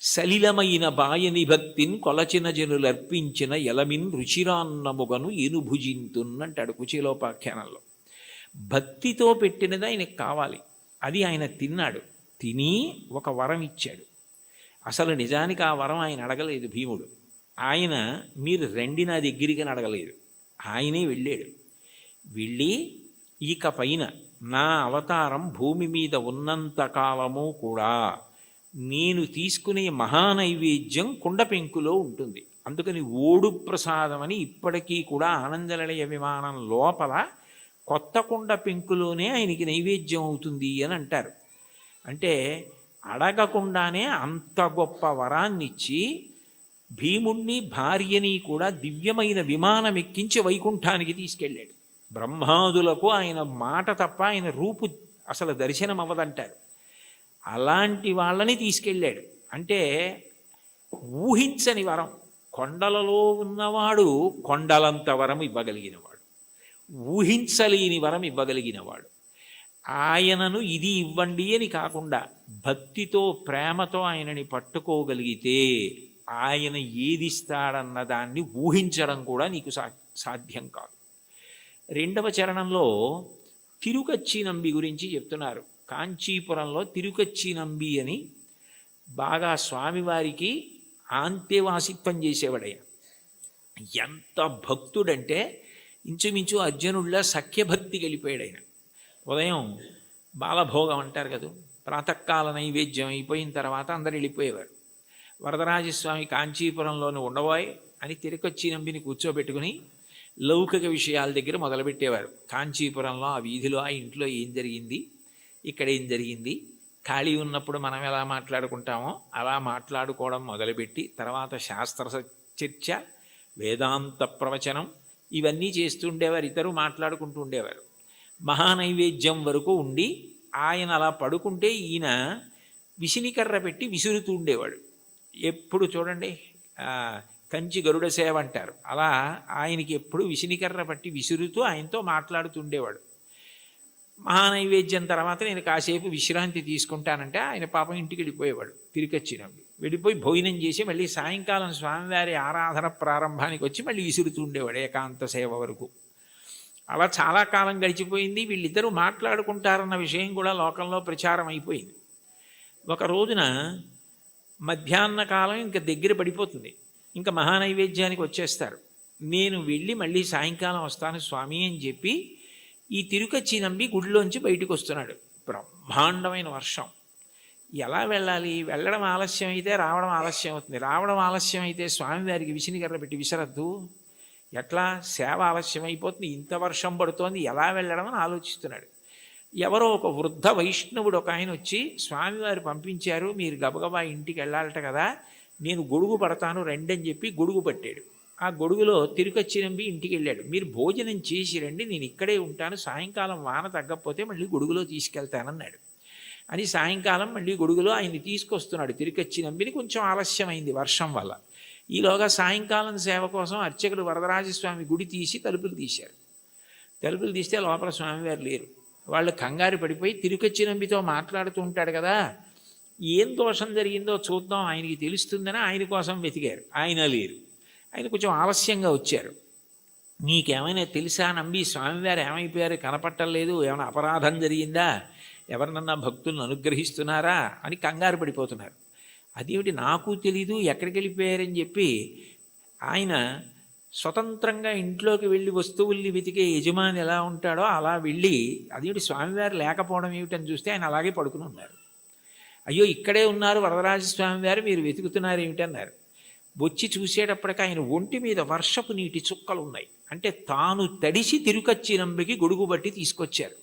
సలిలమైన బాయని భక్తిని కొలచిన జనులర్పించిన ఎలమిన్ రుచిరాన్నముగను ఏనుభుజింతున్నంటాడు కుచేలోపాఖ్యానంలో. భక్తితో పెట్టినది ఆయనకు కావాలి, అది ఆయన తిన్నాడు. తిని ఒక వరం ఇచ్చాడు. అసలు నిజానికి ఆ వరం ఆయన అడగలేదు భీముడు. ఆయన మీరు రండి నా దగ్గరికి అని అడగలేదు, ఆయనే వెళ్ళాడు. వెళ్ళి ఇక పైన నా అవతారం భూమి మీద ఉన్నంత కాలము కూడా నేను తీసుకునే మహానైవేద్యం కుండ పెంకులో ఉంటుంది. అందుకని ఓడు ప్రసాదం అని ఇప్పటికీ కూడా ఆనందనిలయ విమానం లోపల కొత్త కుండ పెంకులోనే ఆయనకి నైవేద్యం అవుతుంది అని అంటారు. అంటే అడగకుండానే అంత గొప్ప వరాన్నిచ్చి భీముణ్ణి భార్యని కూడా దివ్యమైన విమానం ఎక్కించి వైకుంఠానికి తీసుకెళ్ళాడు. బ్రహ్మాదులకు ఆయన మాట తప్ప ఆయన రూపు అసలు దర్శనం అవ్వదంటారు. అలాంటి వాళ్ళని తీసుకెళ్ళాడు. అంటే ఊహించని వరం. కొండలలో ఉన్నవాడు కొండలంత వరం ఇవ్వగలిగినవాడు, ఊహించలేని వరం ఇవ్వగలిగినవాడు. ఆయనను ఇది ఇవ్వండి అని కాకుండా భక్తితో ప్రేమతో ఆయనని పట్టుకోగలిగితే ఆయన ఏదిస్తాడన్న దాన్ని ఊహించడం కూడా నీకు సాధ్యం కాదు. రెండవ చరణంలో తిరుకచ్చినంబి గురించి చెప్తున్నారు. కాంచీపురంలో తిరుకచ్చినంబి అని బాగా స్వామివారికి ఆంత్యవాసిత్వం చేసేవాడయ్య. ఎంత భక్తుడంటే ఇంచుమించు అర్జునుడిలా సఖ్యభక్తి గెలిపాడు ఆయన. ఉదయం బాలభోగం అంటారు కదా, ప్రాతకాల నైవేద్యం అయిపోయిన తర్వాత అందరు వెళ్ళిపోయేవారు. వరదరాజస్వామి కాంచీపురంలోని ఉండబోయ్ అని తిరుకొచ్చినంబిని కూర్చోబెట్టుకుని లౌకిక విషయాల దగ్గర మొదలుపెట్టేవారు. కాంచీపురంలో ఆ వీధిలో ఆ ఇంట్లో ఏం జరిగింది, ఇక్కడ ఏం జరిగింది, ఖాళీ ఉన్నప్పుడు మనం ఎలా మాట్లాడుకుంటామో అలా మాట్లాడుకోవడం మొదలుపెట్టి తర్వాత శాస్త్ర చర్చ, వేదాంత ప్రవచనం ఇవన్నీ చేస్తూ ఉండేవారు. ఇద్దరు మాట్లాడుకుంటూ ఉండేవారు. మహానైవేద్యం వరకు ఉండి ఆయన అలా పడుకుంటే ఈయన విసినికర్ర పెట్టి విసురుతూ ఉండేవాడు. ఎప్పుడు చూడండి కంచి గరుడ సేవ అంటారు, అలా ఆయనకి ఎప్పుడు విసినికర్ర పట్టి విసురుతూ ఆయనతో మాట్లాడుతుండేవాడు. మహానైవేద్యం తర్వాత నేను కాసేపు విశ్రాంతి తీసుకుంటానంటే ఆయన పాపం ఇంటికి వెళ్ళిపోయేవాడు. తిరిగొచ్చినప్పుడు వెళ్ళిపోయి భోజనం చేసి మళ్ళీ సాయంకాలం స్వామివారి ఆరాధన ప్రారంభానికి వచ్చి మళ్ళీ విసురుతూ ఉండేవాడు ఏకాంత సేవ వరకు. అలా చాలా కాలం గడిచిపోయింది. వీళ్ళిద్దరూ మాట్లాడుకుంటారన్న విషయం కూడా లోకంలో ప్రచారం అయిపోయింది. ఒక రోజున మధ్యాహ్న కాలం ఇంకా దగ్గర పడిపోతుంది, ఇంకా మహానైవేద్యానికి వచ్చేస్తారు. నేను వెళ్ళి మళ్ళీ సాయంకాలం వస్తాను స్వామి అని చెప్పి ఈ తిరుకచ్చినంబి గుడిలోంచి బయటకు వస్తున్నాడు. బ్రహ్మాండమైన వర్షం. ఎలా వెళ్ళాలి? వెళ్ళడం ఆలస్యం అయితే రావడం ఆలస్యం అవుతుంది. రావడం ఆలస్యం అయితే స్వామివారికి విసినిగర్ర పెట్టి విసరద్దు, ఎట్లా సేవ ఆలస్యం అయిపోతుంది, ఇంత వర్షం పడుతోంది, ఎలా వెళ్ళడం అని ఆలోచిస్తున్నాడు. ఎవరో ఒక వృద్ధ వైష్ణవుడు ఒక ఆయన వచ్చి స్వామివారు పంపించారు, మీరు గబగబా ఇంటికి వెళ్ళాలట కదా, నేను గొడుగు పడతాను రండి అని చెప్పి గొడుగు పట్టాడు. ఆ గొడుగులో తిరుకచ్చినంబి ఇంటికి వెళ్ళాడు. మీరు భోజనం చేసి రండి, నేను ఇక్కడే ఉంటాను, సాయంకాలం వాన తగ్గకపోతే మళ్ళీ గొడుగులో తీసుకెళ్తానన్నాడు. అని సాయంకాలం మళ్ళీ గొడుగులో ఆయన్ని తీసుకొస్తున్నాడు తిరుకచ్చినంబిని. కొంచెం ఆలస్యమైంది వర్షం వల్ల. ఈలోగా సాయంకాలం సేవ కోసం అర్చకుడు వరదరాజస్వామి గుడి తీసి తలుపులు తీశారు. తలుపులు తీస్తే లోపల స్వామివారు లేరు. వాళ్ళు కంగారు పడిపోయి తిరుకచ్చినంబితో మాట్లాడుతూ ఉంటాడు కదా, ఏం దోషం జరిగిందో చూద్దాం ఆయనకి తెలుస్తుందని ఆయన కోసం వెతికారు. ఆయన లేరు. ఆయన కొంచెం ఆలస్యంగా వచ్చారు. నీకేమైనా తెలుసా నంబి, స్వామివారు ఏమైపోయారు, కనపట్టలేదు, ఏమైనా అపరాధం జరిగిందా, ఎవరినన్నా భక్తులను అనుగ్రహిస్తున్నారా అని కంగారు పడిపోతున్నారు. అదేమిటి నాకు తెలీదు, ఎక్కడికి వెళ్ళిపోయారని చెప్పి ఆయన స్వతంత్రంగా ఇంట్లోకి వెళ్ళి వస్తువుల్ని వెతికే యజమాని ఎలా ఉంటాడో అలా వెళ్ళి అదేమిటి స్వామివారు లేకపోవడం ఏమిటని చూస్తే ఆయన అలాగే పడుకుని ఉన్నారు. అయ్యో ఇక్కడే ఉన్నారు వరదరాజస్వామి వారు, మీరు వెతుకుతున్నారు ఏమిటన్నారు. వచ్చి చూసేటప్పటికి ఆయన ఒంటి మీద వర్షపు నీటి చుక్కలు ఉన్నాయి. అంటే తాను తడిసి తిరుకచ్చినంబికి గొడుగు బట్టి తీసుకొచ్చారు.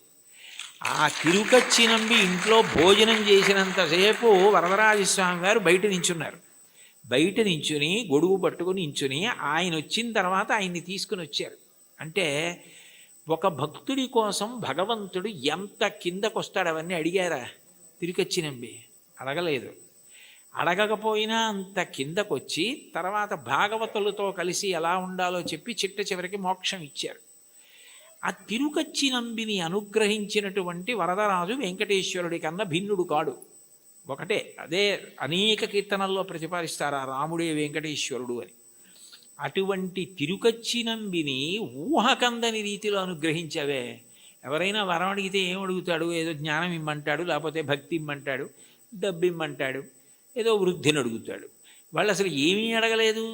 ఆ తిరుకచ్చినంబి ఇంట్లో భోజనం చేసినంతసేపు వరదరాజస్వామి వారు బయట నించున్నారు. బయట నించుని గొడుగు పట్టుకుని నించుని ఆయన వచ్చిన తర్వాత ఆయన్ని తీసుకుని వచ్చారు. అంటే ఒక భక్తుడి కోసం భగవంతుడు ఎంత కిందకొస్తాడు అవన్నీ అడిగారా తిరుకచ్చినంబి? అడగలేదు. అడగకపోయినా అంత కిందకొచ్చి తర్వాత భాగవతులతో కలిసి ఎలా ఉండాలో చెప్పి చిట్ట చివరికి మోక్షం ఇచ్చారు. ఆ తిరుకచ్చినంబిని అనుగ్రహించినటువంటి వరదరాజు వెంకటేశ్వరుడి కన్నా భిన్నుడు కాడు. ఒకటే, అదే అనేక కీర్తనల్లో ప్రతిపాదిస్తారు ఆ రాముడే వెంకటేశ్వరుడు అని. అటువంటి తిరుకచ్చినంబిని ఊహకందని రీతిలో అనుగ్రహించవే. ఎవరైనా వరం అడిగితే ఏం అడుగుతాడు? ఏదో జ్ఞానం ఇమ్మంటాడు, లేకపోతే భక్తి ఇమ్మంటాడు, డబ్బు ఇమ్మంటాడు, ఏదో వృద్ధిని అడుగుతాడు. వాళ్ళు అసలు ఏమీ అడగలేదు.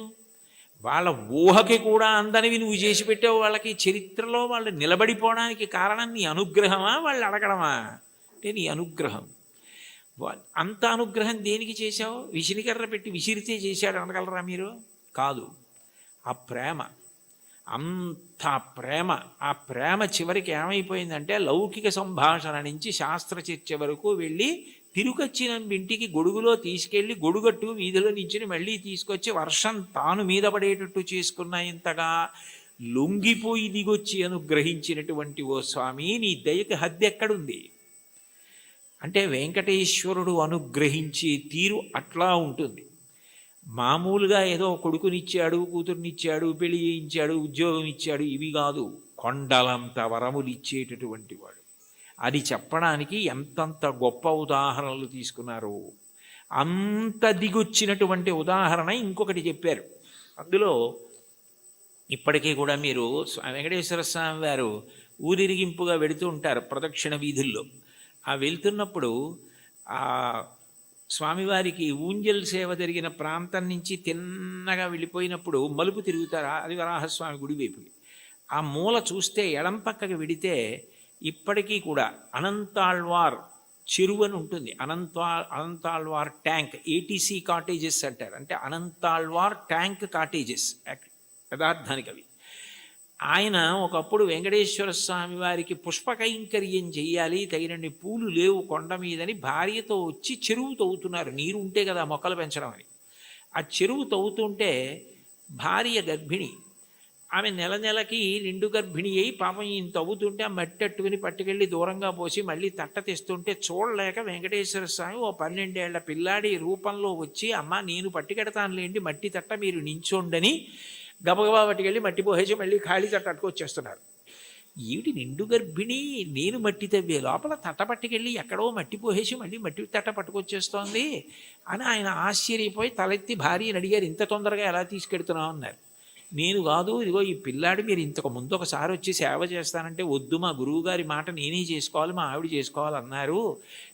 వాళ్ళ ఊహకి కూడా అందనివి నువ్వు చేసి పెట్టావు. వాళ్ళకి చరిత్రలో వాళ్ళు నిలబడిపోవడానికి కారణం నీ అనుగ్రహమా, వాళ్ళు అడగడమా? అంటే నీ అనుగ్రహం. అంత అనుగ్రహం దేనికి చేశావు? విసినికర్ర పెట్టి విసిరితే చేశాడు అనగలరా మీరు? కాదు. ఆ ప్రేమ, అంత ప్రేమ. ఆ ప్రేమ చివరికి ఏమైపోయిందంటే లౌకిక సంభాషణ నుంచి శాస్త్ర చర్చ వరకు వెళ్ళి తిరుకచ్చినంబి ఇంటికి గొడుగులో తీసుకెళ్ళి గొడుగట్టు వీధిలో నించుని మళ్ళీ తీసుకొచ్చి వర్షం తాను మీద పడేటట్టు చేసుకున్న ఇంతగా లొంగిపోయి దిగొచ్చి అనుగ్రహించినటువంటి ఓ స్వామి, నీ దయకి హద్దు ఎక్కడుంది? అంటే వెంకటేశ్వరుడు అనుగ్రహించే తీరు అట్లా ఉంటుంది. మామూలుగా ఏదో కొడుకునిచ్చాడు, కూతుర్నిచ్చాడు, పెళ్లి చేయించాడు, ఉద్యోగం ఇచ్చాడు, ఇవి కాదు. కొండలంత వరములు ఇచ్చేటటువంటి వాడు. అది చెప్పడానికి ఎంతంత గొప్ప ఉదాహరణలు తీసుకున్నారు. అంత దిగొచ్చినటువంటి ఉదాహరణ ఇంకొకటి చెప్పారు. అందులో ఇప్పటికీ కూడా మీరు వెంకటేశ్వర స్వామి వారు ఊరిరిగింపుగా వెళుతూ ఉంటారు ప్రదక్షిణ వీధుల్లో. ఆ వెళ్తున్నప్పుడు ఆ స్వామివారికి ఊంజల్ సేవ జరిగిన ప్రాంతం నుంచి తిన్నగా వెళ్ళిపోయినప్పుడు మలుపు తిరుగుతారు. అది వరాహస్వామి గుడి వైపుకి. ఆ మూల చూస్తే ఎడం పక్కకి వెడితే ఇప్పటికీ కూడా అనంతాళ్వార్ చెరువు అని ఉంటుంది. అనంతాళ్వార్ ట్యాంక్, ఏటీసీ కాటేజెస్ అంటారు. అంటే అనంతాళ్వార్ ట్యాంక్ కాటేజెస్ యథార్థానికి అవి. ఆయన ఒకప్పుడు వెంకటేశ్వర స్వామి వారికి పుష్పకైంకర్యం చెయ్యాలి, తగినన్ని పూలు లేవు కొండ మీదని భార్యతో వచ్చి చెరువు తవ్వుతున్నారు. నీరు ఉంటే కదా మొక్కలు పెంచడం అని. ఆ చెరువు తవ్వుతుంటే భార్య గర్భిణి. ఆమె నెలకి నిండు గర్భిణి అయి పాపం ఈయన తవ్వుతుంటే ఆ మట్టి అట్టుకుని పట్టుకెళ్ళి దూరంగా పోసి మళ్ళీ తట్ట తెస్తుంటే చూడలేక వెంకటేశ్వర స్వామి ఓ 12 ఏళ్ల పిల్లాడి రూపంలో వచ్చి, అమ్మ నేను పట్టుకెడతానులేండి మట్టి తట్ట, మీరు నించోండని గబగబా పట్టుకెళ్ళి మట్టి పోసేసి మళ్ళీ ఖాళీ తట్ట అట్టుకొచ్చేస్తున్నారు. ఏమిటి నిండు గర్భిణి, నేను మట్టి తవ్వే లోపల తట్ట పట్టుకెళ్ళి ఎక్కడో మట్టి పోసేసి మళ్ళీ మట్టి తట్ట పట్టుకొచ్చేస్తోంది అని ఆయన ఆశ్చర్యపోయి తలెత్తి భార్యని అడిగారు, ఇంత తొందరగా ఎలా తీసుకెడుతున్నావు అన్నారు. నేను కాదు, ఇదిగో ఈ పిల్లాడు మీరు ఇంతకు ముందు ఒకసారి వచ్చి సేవ చేస్తానంటే వద్దు, మా గురువుగారి మాట నేనే చేసుకోవాలి, మా ఆవిడ చేసుకోవాలన్నారు.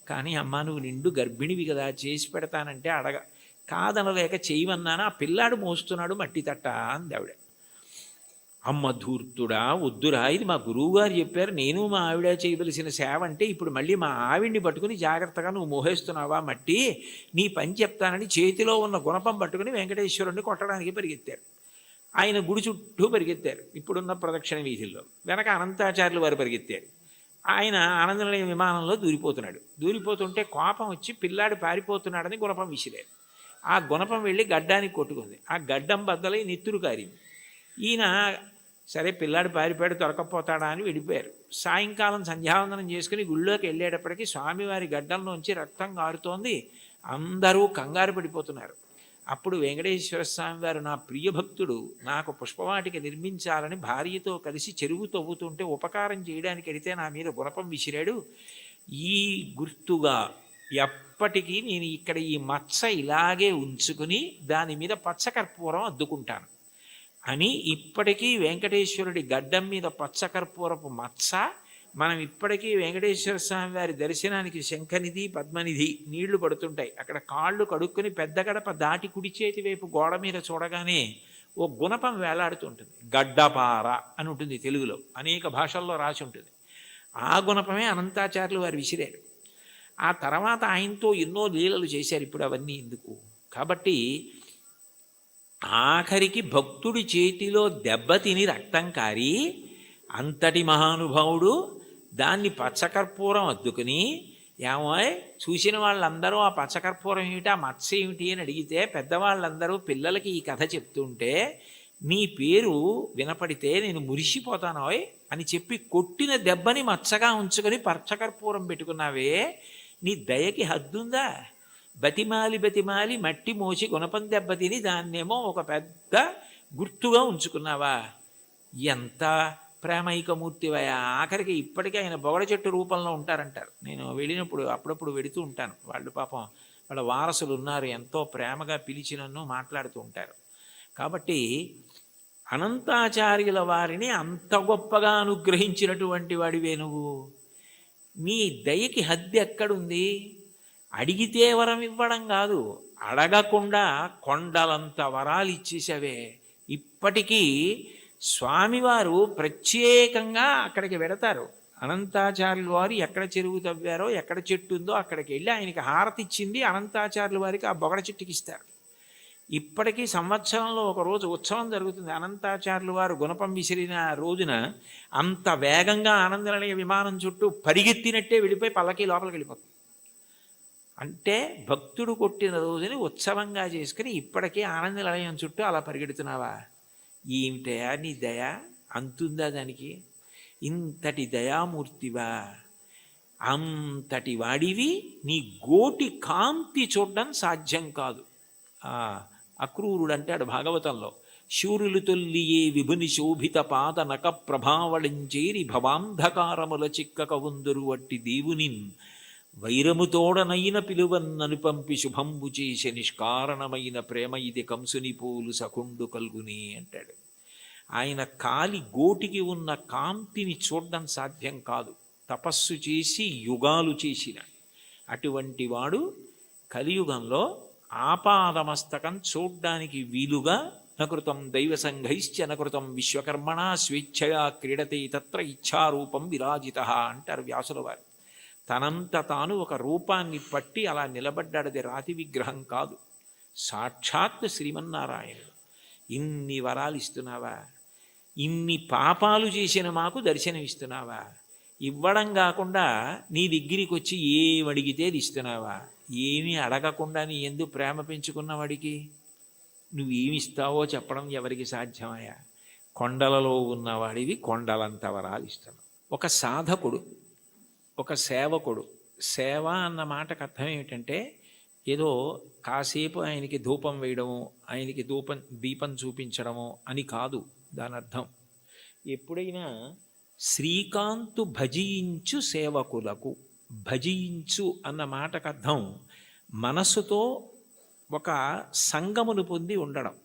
కానీ అమ్మ నువ్వు నిండు గర్భిణివి కదా, చేసి పెడతానంటే కాదనలేక చేయమన్నాను, ఆ పిల్లాడు మోస్తున్నాడు మట్టి తట్ట అంది ఆవిడ. అమ్మ ధూర్తుడా, వద్దురా, ఇది మా గురువుగారు చెప్పారు, నేను మా ఆవిడ చేయవలసిన సేవ అంటే ఇప్పుడు మళ్ళీ మా ఆవిడ్ని పట్టుకుని జాగ్రత్తగా నువ్వు మోహేస్తున్నావా మట్టి, నీ పని చెప్తానని చేతిలో ఉన్న గుణపం పట్టుకుని వెంకటేశ్వరుణ్ణి కొట్టడానికి పరిగెత్తారు. ఆయన గుడి చుట్టూ పరిగెత్తారు ఇప్పుడున్న ప్రదక్షిణ వీధుల్లో. వెనక అనంతాచార్యులు వారు పరిగెత్తారు. ఆయన ఆనందనిలయం విమానంలో దూరిపోతుంటే కోపం వచ్చి పిల్లాడు పారిపోతున్నాడని గుణపం విసిరారు. ఆ గుణపం వెళ్ళి గడ్డానికి కొట్టుకుంది. ఆ గడ్డం బద్దలై నెత్తురు కారింది. ఈయన సరే పిల్లాడు పారిపోయాడు, దొరకపోతాడా అని వెళ్ళిపోయారు. సాయంకాలం సంధ్యావందనం చేసుకుని గుళ్ళోకి వెళ్ళేటప్పటికీ స్వామివారి గడ్డంలోంచి రక్తం కారుతోంది. అందరూ కంగారు పడిపోతున్నారు. అప్పుడు వెంకటేశ్వర స్వామి వారు, నా ప్రియభక్తుడు నాకు పుష్పవాటిక నిర్మించాలని భార్యతో కలిసి చెరువు తవ్వుతుంటే ఉపకారం చేయడానికి వెడితే నా మీద గుణపం విసిరాడు. ఈ గుర్తుగా ఎప్పటికీ నేను ఇక్కడ ఈ మచ్చ ఇలాగే ఉంచుకుని దాని మీద పచ్చకర్పూరం అద్దుకుంటాను అని ఇప్పటికీ వెంకటేశ్వరుడి గడ్డం మీద పచ్చకర్పూరపు మచ్చ. మనం ఇప్పటికీ వెంకటేశ్వర స్వామి వారి దర్శనానికి శంఖనిధి పద్మనిధి నీళ్లు పడుతుంటాయి. అక్కడ కాళ్ళు కడుక్కొని పెద్ద గడప దాటి కుడి చేతి వైపు గోడ మీద చూడగానే ఓ గుణపం వేలాడుతుంటుంది. గడ్డపార అని ఉంటుంది తెలుగులో, అనేక భాషల్లో రాసి ఉంటుంది. ఆ గుణపమే అనంతాచార్యులు వారు విసిరారు. ఆ తర్వాత ఆయనతో ఎన్నో లీలలు చేశారు. ఇప్పుడు అవన్నీ ఎందుకు కాబట్టి ఆఖరికి భక్తుడి చేతిలో దెబ్బతిని రక్తం కారి అంతటి మహానుభావుడు దాన్ని పచ్చకర్పూరం అద్దుకుని, ఏమో చూసిన వాళ్ళందరూ ఆ పచ్చకర్పూరం ఏమిటి, ఆ మచ్చ ఏమిటి అని అడిగితే పెద్దవాళ్ళందరూ పిల్లలకి ఈ కథ చెప్తుంటే నీ పేరు వినపడితే నేను మురిసిపోతానోయ్ అని చెప్పి కొట్టిన దెబ్బని మచ్చగా ఉంచుకొని పచ్చకర్పూరం పెట్టుకున్నావే, నీ దయకి హద్దుందా? బతిమాలి మట్టి మోసి గుణపం దెబ్బతిని దాన్నేమో ఒక పెద్ద గుర్తుగా ఉంచుకున్నావా? ఎంత ప్రేమైకమూర్తివయా! ఆఖరికి ఇప్పటికీ ఆయన బొగడ చెట్టు రూపంలో ఉంటారంటారు. నేను వెళ్ళినప్పుడు అప్పుడప్పుడు వెడుతూ ఉంటాను. వాళ్ళు పాపం వాళ్ళ వారసులు ఉన్నారు, ఎంతో ప్రేమగా పిలిచి నన్ను మాట్లాడుతూ ఉంటారు. కాబట్టి అనంతాచార్యుల వారిని అంత గొప్పగా అనుగ్రహించినటువంటి వాడివే నువ్వు. నీ దయకి హద్దు ఎక్కడుంది? అడిగితే వరం ఇవ్వడం కాదు, అడగకుండా కొండలంత వరాలు ఇచ్చేసావే. ఇప్పటికీ స్వామివారు ప్రత్యేకంగా అక్కడికి వెడతారు. అనంతాచార్యుల వారు ఎక్కడ చెరువు తవ్వారో, ఎక్కడ చెట్టు ఉందో అక్కడికి వెళ్ళి ఆయనకి హారతి ఇచ్చింది అనంతాచార్యుల వారికి ఆ బొగడ చెట్టుకి ఇస్తారు. ఇప్పటికీ సంవత్సరంలో ఒక రోజు ఉత్సవం జరుగుతుంది. అనంతాచార్యుల వారు గుణపం విసిరిన రోజున అంత వేగంగా ఆనందనిలయ విమానం చుట్టూ పరిగెత్తినట్టే వెళ్ళిపోయి పల్లకి లోపలికి వెళ్ళిపోతుంది. అంటే భక్తుడు కొట్టిన రోజుని ఉత్సవంగా చేసుకుని ఇప్పటికీ ఆనందనిలయం చుట్టూ అలా పరిగెడుతున్నావా? ఏమిటయా నీ దయ, అంతుందా దానికి? ఇంతటి దయామూర్తివా, అంతటి వాడివి, నీ గోటి కాంతి చూడడం సాధ్యం కాదు. అక్రూరుడు అంటాడు భాగవతంలో, శూరులు తొల్లియే విభుని శోభిత పాద నక ప్రభావళంచేరి భవాంధకారముల చిక్కక ఉందురు వట్టి దేవునిన్ వైరముతోడనైన పిలువన్నను పంపి శుభంబు చేసే నిష్కారణమైన ప్రేమ ఇది కంసుని పోలు సకుండు కల్గుని అంటాడు. ఆయన కాలి గోటికి ఉన్న కాంతిని చూడడం సాధ్యం కాదు, తపస్సు చేసి యుగాలు చేసిన అటువంటి వాడు కలియుగంలో ఆపాదమస్తకం చూడ్డానికి వీలుగా నకృతం దైవసంఘైశ్చ నకృతం విశ్వకర్మణ స్వేచ్ఛయా క్రీడతే తత్ర ఇచ్ఛారూపం విరాజిత అంటారు వ్యాసుల వారు. తనంత తాను ఒక రూపాన్ని పట్టి అలా నిలబడ్డాడది రాతి విగ్రహం కాదు, సాక్షాత్ శ్రీమన్నారాయణుడు. ఇన్ని వరాలు ఇస్తున్నావా, ఇన్ని పాపాలు చేసిన మాకు దర్శనం ఇస్తున్నావా, ఇవ్వడం కాకుండా నీ దగ్గరికి వచ్చి ఏమడిగితే అది ఇస్తున్నావా, ఏమీ అడగకుండా నీ ఎందుకు ప్రేమ పెంచుకున్న వాడికి నువ్వేమిస్తావో చెప్పడం ఎవరికి సాధ్యమయ్యా? కొండలలో ఉన్నవాడివి కొండలంత వరాలు ఇస్తున్నావు. ఒక సాధకుడు, ఒక సేవకుడు, సేవ అన్న మాటకు అర్థం ఏమిటంటే ఏదో కాసేపు ఆయనకి ధూపం వేయడము, ఆయనకి దీపం చూపించడము అని కాదు దాని అర్థం. ఎప్పుడైనా శ్రీకాంతు భజించు సేవకులకు, భజించు అన్న మాటకు అర్థం మనస్సుతో ఒక సంగమును పొంది ఉండడం.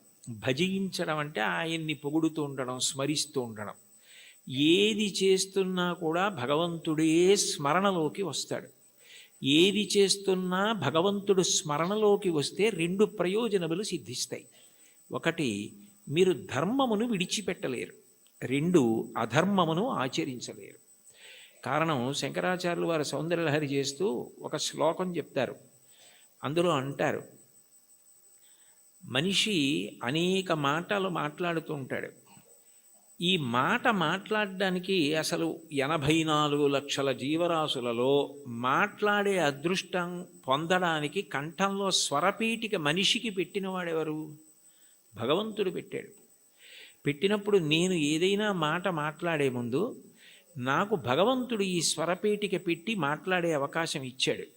భజించడం అంటే ఆయన్ని పొగుడుతూ ఉండడం, స్మరిస్తూ ఉండడం. ఏది చేస్తున్నా కూడా భగవంతుడే స్మరణలోకి వస్తాడు. ఏది చేస్తున్నా భగవంతుడు స్మరణలోకి వస్తే 2 ప్రయోజనములు సిద్ధిస్తాయి. ఒకటి, మీరు ధర్మమును విడిచిపెట్టలేరు. 2, అధర్మమును ఆచరించలేరు. కారణం, శంకరాచార్యులు వారు సౌందర్యలహరి చేస్తూ ఒక శ్లోకం చెప్తారు. అందులో అంటారు, మనిషి అనేక మాటలు మాట్లాడుతూ ఉంటాడు. ఈ మాట మాట్లాడడానికి అసలు 84 లక్షల జీవరాశులలో మాట్లాడే అదృష్టం పొందడానికి కంఠంలో స్వరపీఠిక మనిషికి పెట్టినవాడెవరు? భగవంతుడు పెట్టాడు. పెట్టినప్పుడు నేను ఏదైనా మాట మాట్లాడే ముందు నాకు భగవంతుడు ఈ స్వరపేటిక పెట్టి మాట్లాడే అవకాశం ఇచ్చాడు.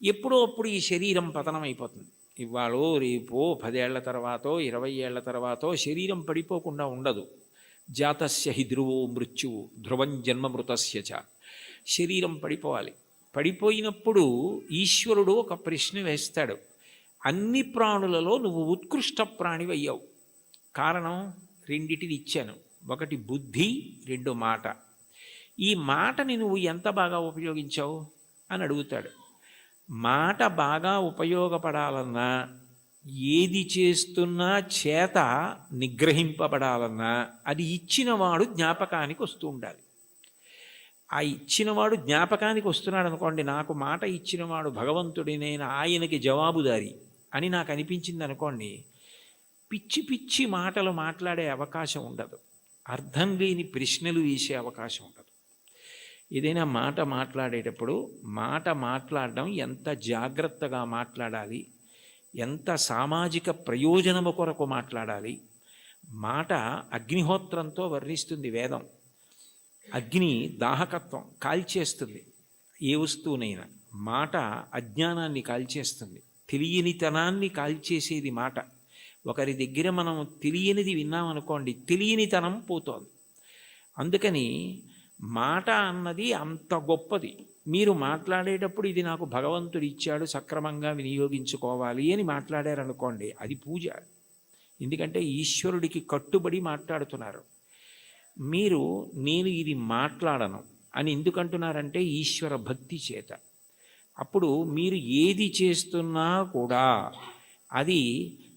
ఎప్పుడో అప్పుడు ఈ శరీరం పతనం అయిపోతుంది. ఇవాళో రేపో 10 ఏళ్ల తర్వాతో 20 ఏళ్ల తర్వాతో శరీరం పడిపోకుండా ఉండదు. జాతస్య హి ధ్రువో మృత్యువు ధ్రువం జన్మమృతస్య చ. శరీరం పడిపోవాలి. పడిపోయినప్పుడు ఈశ్వరుడు ఒక ప్రశ్న వేస్తాడు, అన్ని ప్రాణులలో నువ్వు ఉత్కృష్ట ప్రాణివయ్యావు. కారణం, 2 ఇచ్చాను. 1 బుద్ధి, 2 మాట. ఈ మాటని నువ్వు ఎంత బాగా ఉపయోగించావు అని అడుగుతాడు. మాట బాగా ఉపయోగపడాలన్నా, ఏది చేస్తున్నా చేత నిగ్రహింపబడాలన్నా అది ఇచ్చినవాడు జ్ఞాపకానికి వస్తూ ఉండాలి. ఆ ఇచ్చినవాడు జ్ఞాపకానికి వస్తున్నాడు అనుకోండి, నాకు మాట ఇచ్చినవాడు భగవంతుడి, నేను ఆయనకి జవాబుదారి అని నాకు అనిపించింది అనుకోండి, పిచ్చి పిచ్చి మాటలు మాట్లాడే అవకాశం ఉండదు, అర్థం లేని ప్రశ్నలు వేసే అవకాశం ఉండదు. ఏదైనా మాట మాట్లాడేటప్పుడు మాట మాట్లాడడం ఎంత జాగ్రత్తగా మాట్లాడాలి, ఎంత సామాజిక ప్రయోజనము కొరకు మాట్లాడాలి. మాట అగ్నిహోత్రంతో వర్ణిస్తుంది వేదం. అగ్ని దాహకత్వం కాల్చేస్తుంది ఏ వస్తువునైనా. మాట అజ్ఞానాన్ని కాల్చేస్తుంది, తెలియనితనాన్ని కాల్చేసేది మాట. ఒకరి దగ్గర మనం తెలియనిది విన్నామనుకోండి, తెలియనితనం పోతోంది. అందుకని మాట అన్నది అంత గొప్పది. మీరు మాట్లాడేటప్పుడు ఇది నాకు భగవంతుడు ఇచ్చాడు, సక్రమంగా వినియోగించుకోవాలి అని మాట్లాడారనుకోండి, అది పూజ. ఎందుకంటే ఈశ్వరుడికి కట్టుబడి మాట్లాడుతున్నారు. మీరు నేను ఇది మాట్లాడను అని ఎందుకంటున్నారంటే ఈశ్వర భక్తి చేత. అప్పుడు మీరు ఏది చేస్తున్నా కూడా అది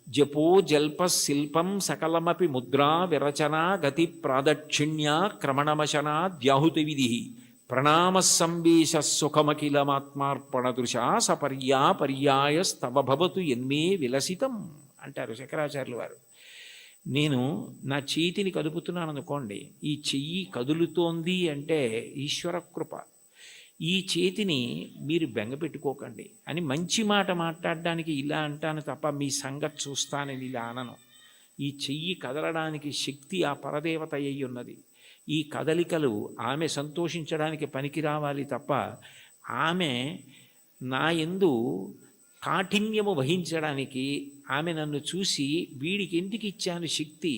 జపో జల్ప శిల్పం సకలమపి ముద్రా విరచన గతి ప్రాదక్షిణ్య క్రమణమశన ద్యాహుతి విధి ప్రణామ సంవేశ సుఖమఖిలమాత్మార్పణదృశ సపర్యా పర్యాయస్తవ భవతు ఎన్మే విలసితం అంటారు శంకరాచార్యులు వారు. నేను నా చేతిని కదుపుతున్నాను అనుకోండి, ఈ చెయ్యి కదులుతోంది అంటే ఈశ్వర కృప. ఈ చేతిని మీరు బెంగపెట్టుకోకండి అని మంచి మాట మాట్లాడడానికి ఇలా అంటాను తప్ప మీ సంగతి చూస్తానని ఇలా అనను. ఈ చెయ్యి కదలడానికి శక్తి ఆ పరదేవత అయి ఉన్నది. ఈ కదలికలు ఆమె సంతోషించడానికి పనికి రావాలి తప్ప ఆమె నా యందు కాఠిన్యము వహించడానికి ఆమె నన్ను చూసి వీడికి ఎందుకు ఇచ్చాను శక్తి